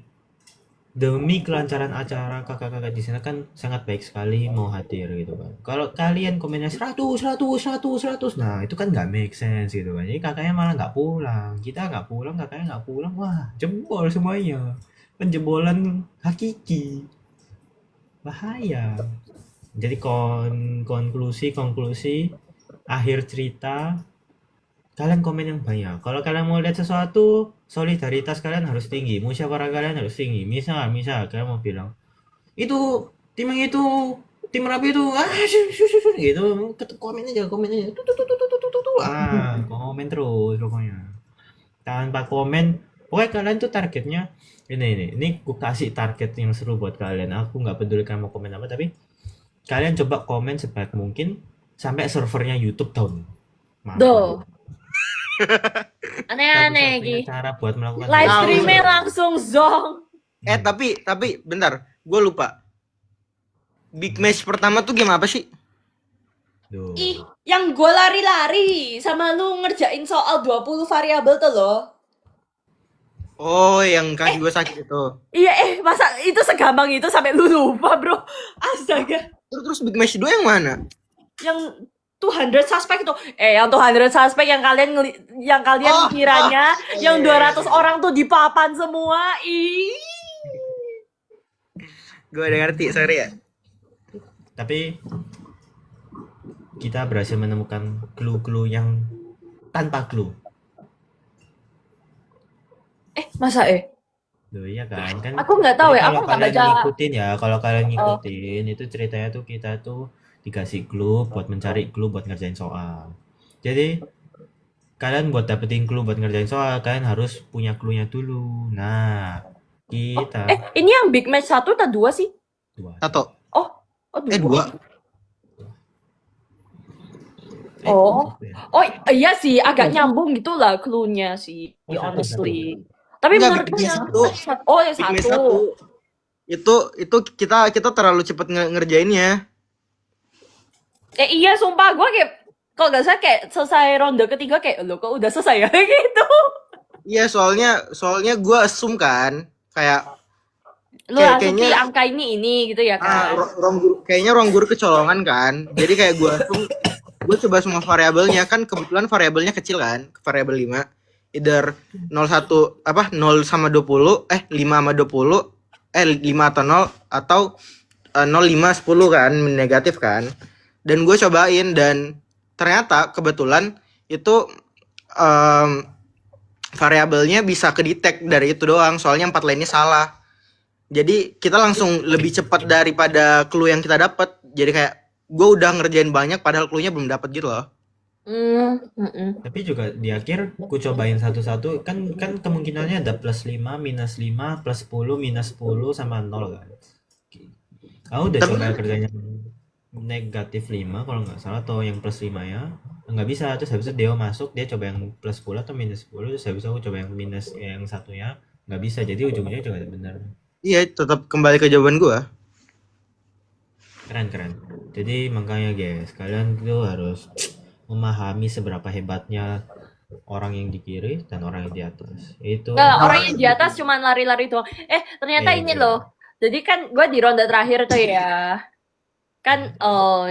demi kelancaran acara kakak-kakak di sana kan sangat baik sekali mau hadir gitu kan. Kalau kalian komennya 100, nah itu kan nggak make sense gitu kan. Jadi kakaknya malah nggak pulang, kita nggak pulang, kakaknya nggak pulang, wah jebol semuanya, penjebolan hakiki, bahaya. Jadi konklusi akhir cerita, kalian komen yang banyak. Kalau kalian mau lihat sesuatu, solidaritas kalian harus tinggi, musyawarah kalian harus tinggi. Misal kalian mau bilang, itu tim yang itu, tim rapi itu, gitu, komen aja, komen terus pokoknya. Tanpa komen, pokoknya kalian tuh targetnya, ini aku kasih target yang seru buat kalian. Aku nggak peduli kalian mau komen apa, tapi kalian coba komen sebaik mungkin sampai servernya YouTube down. Duh. Aneh-aneh Satu-satunya Ki. cara buat melakukan Live hal streamnya itu. langsung zong. Tapi bentar, gue lupa. Big match pertama tuh game apa sih? Duh. Ih, yang gue lari-lari sama lu ngerjain soal 20 variabel tuh loh. Oh, yang kaki gue sakit itu. Iya, masa itu segampang itu sampai lu lupa, bro? Astaga. Terus Big Match 2 yang mana? Yang 200 suspek itu. Yang 200 suspek yang kalian kiranya yang 200 orang tuh di papan semua. Ih. Gue udah ngerti, sorry ya. Tapi kita berhasil menemukan clue-clue yang tanpa clue. Masa Duh, iya kan? Aku nggak tahu ya, Kalau aku nggak kalian baca. ngikutin ya, kalau kalian ngikutin itu ceritanya tuh kita tuh dikasih clue buat mencari clue buat ngerjain soal. Jadi kalian buat dapetin clue buat ngerjain soal, kalian harus punya clue-nya dulu. Nah, kita Ini yang big match 1 atau 2 sih? dua. Satu. Oh 2. 2. Oh. Satu ya? Oh iya sih, agak nyambung gitu lah clue-nya sih, Oh, satu, honestly. Tapi Enggak, menurutku Big Miss yang satu. oh yang Big Miss satu. satu. Itu kita terlalu cepat ngerjainnya. Iya sumpah gue kayak kalau nggak salah kayak selesai ronde ketiga kayak lo kok udah selesai ya gitu. Iya, soalnya gue assume kan kayak Lu kayaknya asumsi angka ini gitu ya kan. kayaknya ruang guru kecolongan kan. Jadi kayak gue coba semua variabelnya kan, kebetulan variabelnya kecil kan, variabel 5. Either 01 apa 0 sama 20, 5 sama 20, 5 atau 0 atau 0 5 10 kan, negatif kan. Dan gue cobain dan ternyata kebetulan itu variabelnya bisa kedetek dari itu doang, soalnya 4 lainnya salah. Jadi kita langsung lebih cepat daripada clue yang kita dapat. Jadi kayak gue udah ngerjain banyak padahal clue-nya belum dapat gitu loh. Tapi juga di akhir ku cobain satu-satu, kan kemungkinannya ada plus 5, minus 5, plus 10, minus 10 sama 0 kan. Aku udah coba kerjanya negatif 5 kalau nggak salah, atau yang plus 5 ya. Nggak bisa, terus habis itu Deo masuk, dia coba yang plus 10 atau minus 10, terus habis itu aku coba yang minus yang satunya, nggak bisa, jadi ujungnya juga benar. Iya, tetap kembali ke jawaban gue. Keren. Jadi makanya guys, kalian tuh harus memahami seberapa hebatnya orang yang di kiri dan orang yang di atas. Itu Nah, orang yang di atas cuma lari-lari doang. Ternyata ini loh. Jadi kan gue di ronde terakhir tuh ya. Kan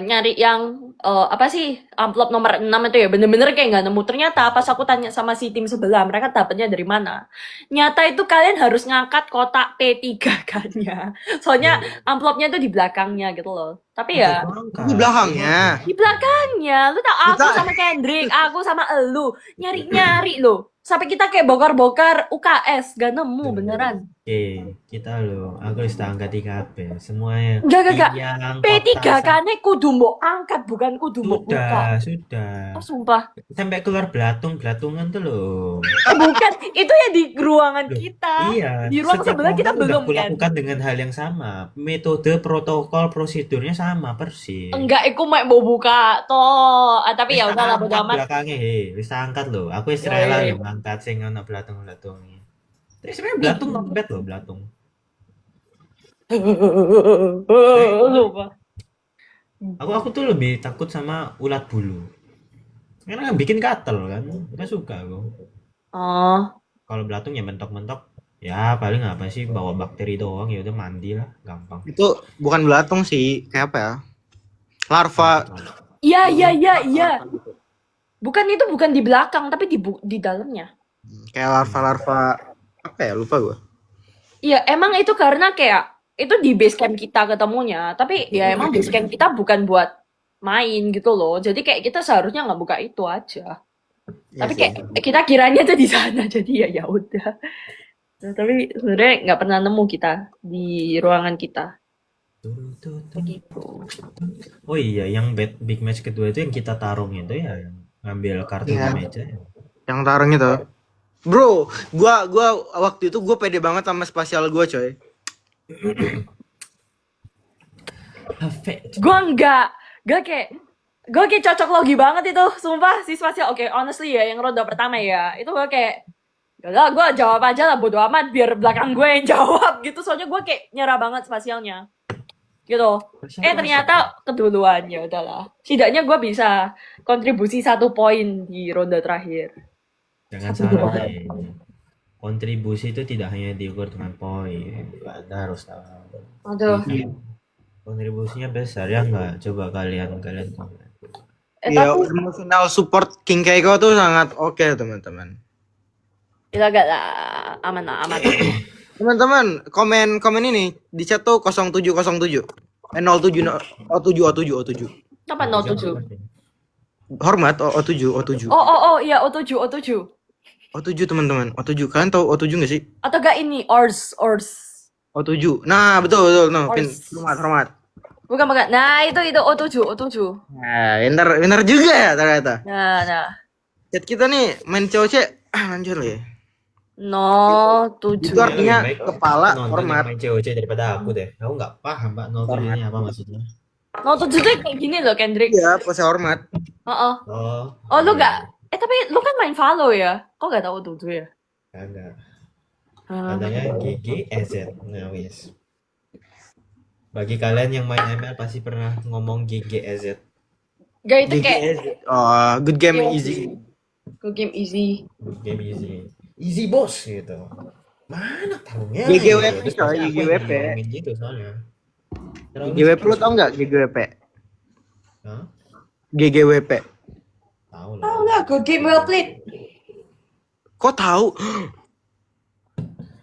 nyari yang apa sih amplop nomor 6 itu ya bener-bener kayak nggak nemu. Ternyata pas aku tanya sama si tim sebelah, mereka dapetnya dari mana? Nyata itu kalian harus ngangkat kotak P3 kan ya. Soalnya amplopnya tuh di belakangnya gitu loh. Tapi ya Di belakangnya. di belakangnya, lu tau aku sama Kendrick, aku sama elu nyari-nyari lo. Sampai kita kayak bokar-bokar UKS, gak nemu beneran. Oke, kita loh, aku harus angkat 3P semuanya. Enggak. Tiang, P3 kotak, kan kudu mbok angkat, bukan kudu mbok buka. sudah. Oh sumpah. Sampai keluar belatungan tuh loh. Bukan, itu ya di ruangan Loh, kita. iya, Di ruang setiap sebelah kita momen udah belum kan. kulakukan dengan hal yang sama. Metode, protokol, prosedurnya sama persis. Enggak, aku mau buka toh. Tapi ya udahlah bodo amat. Belakangnya, wis angkat loh. Aku wis Iya, rela iya. loh ngangkat sing ana belatung-belatungnya. Tapi sebenarnya belatung not bad loh, belatung. Lupa. Aku tuh lebih takut sama ulat bulu. Karena bikin gatel kan. Nggak suka aku. Oh. Kalau belatung ya mentok-mentok, ya paling apa sih, bawa bakteri doang, ya udah mandi lah, gampang. Itu bukan belatung sih, kayak apa ya? Larva. Iya. Bukan di belakang, tapi di dalamnya. Kayak larva apa ya? Lupa gue. Iya, emang itu karena kayak itu di base camp kita ketemunya, tapi ya emang base camp kita bukan buat main gitu loh. Jadi kayak kita seharusnya nggak buka itu aja. Iya Tapi sih. kayak kita kiranya tuh di sana, jadi ya udah. Nah, tapi sebenarnya nggak pernah nemu kita di ruangan kita. Gitu. Oh iya, yang big match kedua itu yang kita tarung itu ya, yang ngambil kartu Iya. di meja ya. Yang tarung itu. Bro, gua waktu itu gue pede banget sama spasial gue, coy. Gue kayak cocok logi banget itu, sumpah si spasial. Oke, honestly ya, yang ronde pertama ya, itu gue kayak, yaudah gue jawab aja lah, bodo amat, biar belakang gue yang jawab gitu. Soalnya gue kayak nyerah banget spasialnya, gitu. Ternyata keduluan, ya udahlah. Setidaknya gue bisa kontribusi 1 poin di ronde terakhir. Jangan salah deh. Kontribusi itu tidak hanya diukur dengan poin. Anda harus tahu. Aduh. Kontribusinya besar ya enggak? Coba kalian komen. Iya, Tapi emotional support King Keiko tuh sangat oke, teman-teman. kita gak lah, aman lah, aman. Teman-teman, komen ini di chat tuh 0707. 07 O7. Apa 07? Hormat O7. Oh, iya, O7. O7 teman-teman. O7, kalian tahu O7 enggak sih? Atau gak ini, ORS. O7. Nah, betul. No, hormat. Bukan. Nah, itu O7. Nah, benar juga ya ternyata. Nah. Chat kita nih main COC lanjut ya. No, 7. Itu artinya Lebih baik kepala nonton hormat. yang main COC daripada aku deh. Aku nggak paham Mbak 07 ini apa maksudnya. No 7 tuh kayak gini loh, Kendrick. Iya, pose hormat. Oh, Oh. oh lu gak? Tapi lu kan main Valo ya? Kok gak tahu tuh ya? Kagak. Ah. Adanya GGEZ. Nah, wis. Bagi kalian yang main ML pasti pernah ngomong GGEZ. Gak itu kayak Oh, good game Iya. easy. Good game easy. Good game easy. Easy boss gitu. Mana tahunya? GGWP, Terus coy, pasti aku GGWP. yang ngomongin gitu soalnya. Terlalu GGWP lu serius. tau nggak GGWP? Hah? GGWP. Tahu lah. Tahu lah, good game well played. Kok tahu?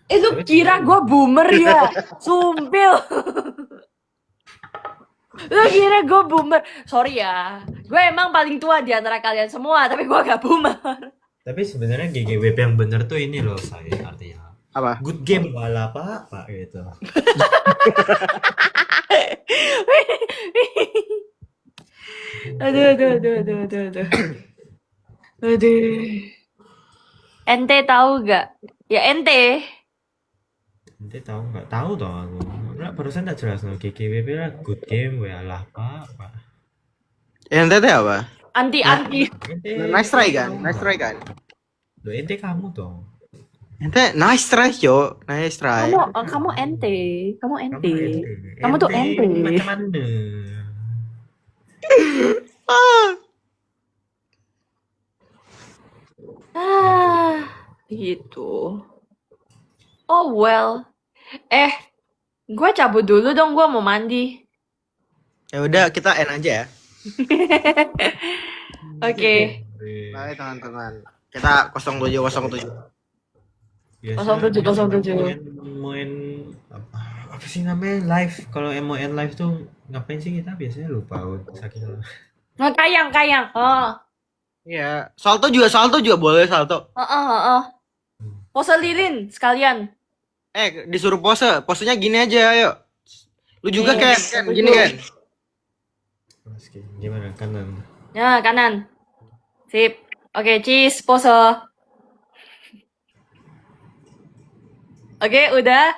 Lu kira gue boomer ya? Sumpil. Lu kira gue boomer? Sorry ya, gue emang paling tua di antara kalian semua, tapi gue gak boomer. Tapi sebenarnya GGWP yang bener tuh ini loh saya artinya. Apa? Good game wala apa gitu. Aduh. Aduh. Ente tahu gak? Ya ente. Nanti tahu nggak? Tahu toh aku. Nggak barusan tak jelas no GGWP lah good game wala apa. Ente teh apa? Anti. Nice try kan? Nice try kan? Lo ente kamu dong. Ente nice try, yo. Nice try. Kamu ente. Kamu ente. Kamu tuh ente. Macam mana? Gitu. Oh well. Gue cabut dulu dong, gue mau mandi. Ya udah, kita end aja ya. Oke. Bye teman-teman. Kita 0707. Biasa 0707. main apa sih namanya live? Kalau MON live tuh ngapain sih kita biasanya lupa saking. Nah, kayang. Oh. Iya. Salto juga boleh salto. Pose lilin sekalian. Disuruh pose. Posenya gini aja, ayo. Lu juga Nih, kan? Gini kan? Oke, gimana kanan? Ya, kanan. Sip. Oke, cheese, pose. Oke, udah.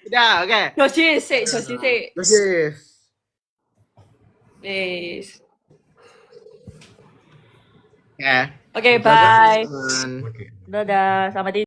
Udah, oke. Joshi. Oke. Yes. Ya. Oke, bye. Teman. Oke. Dadah, selamat tidur.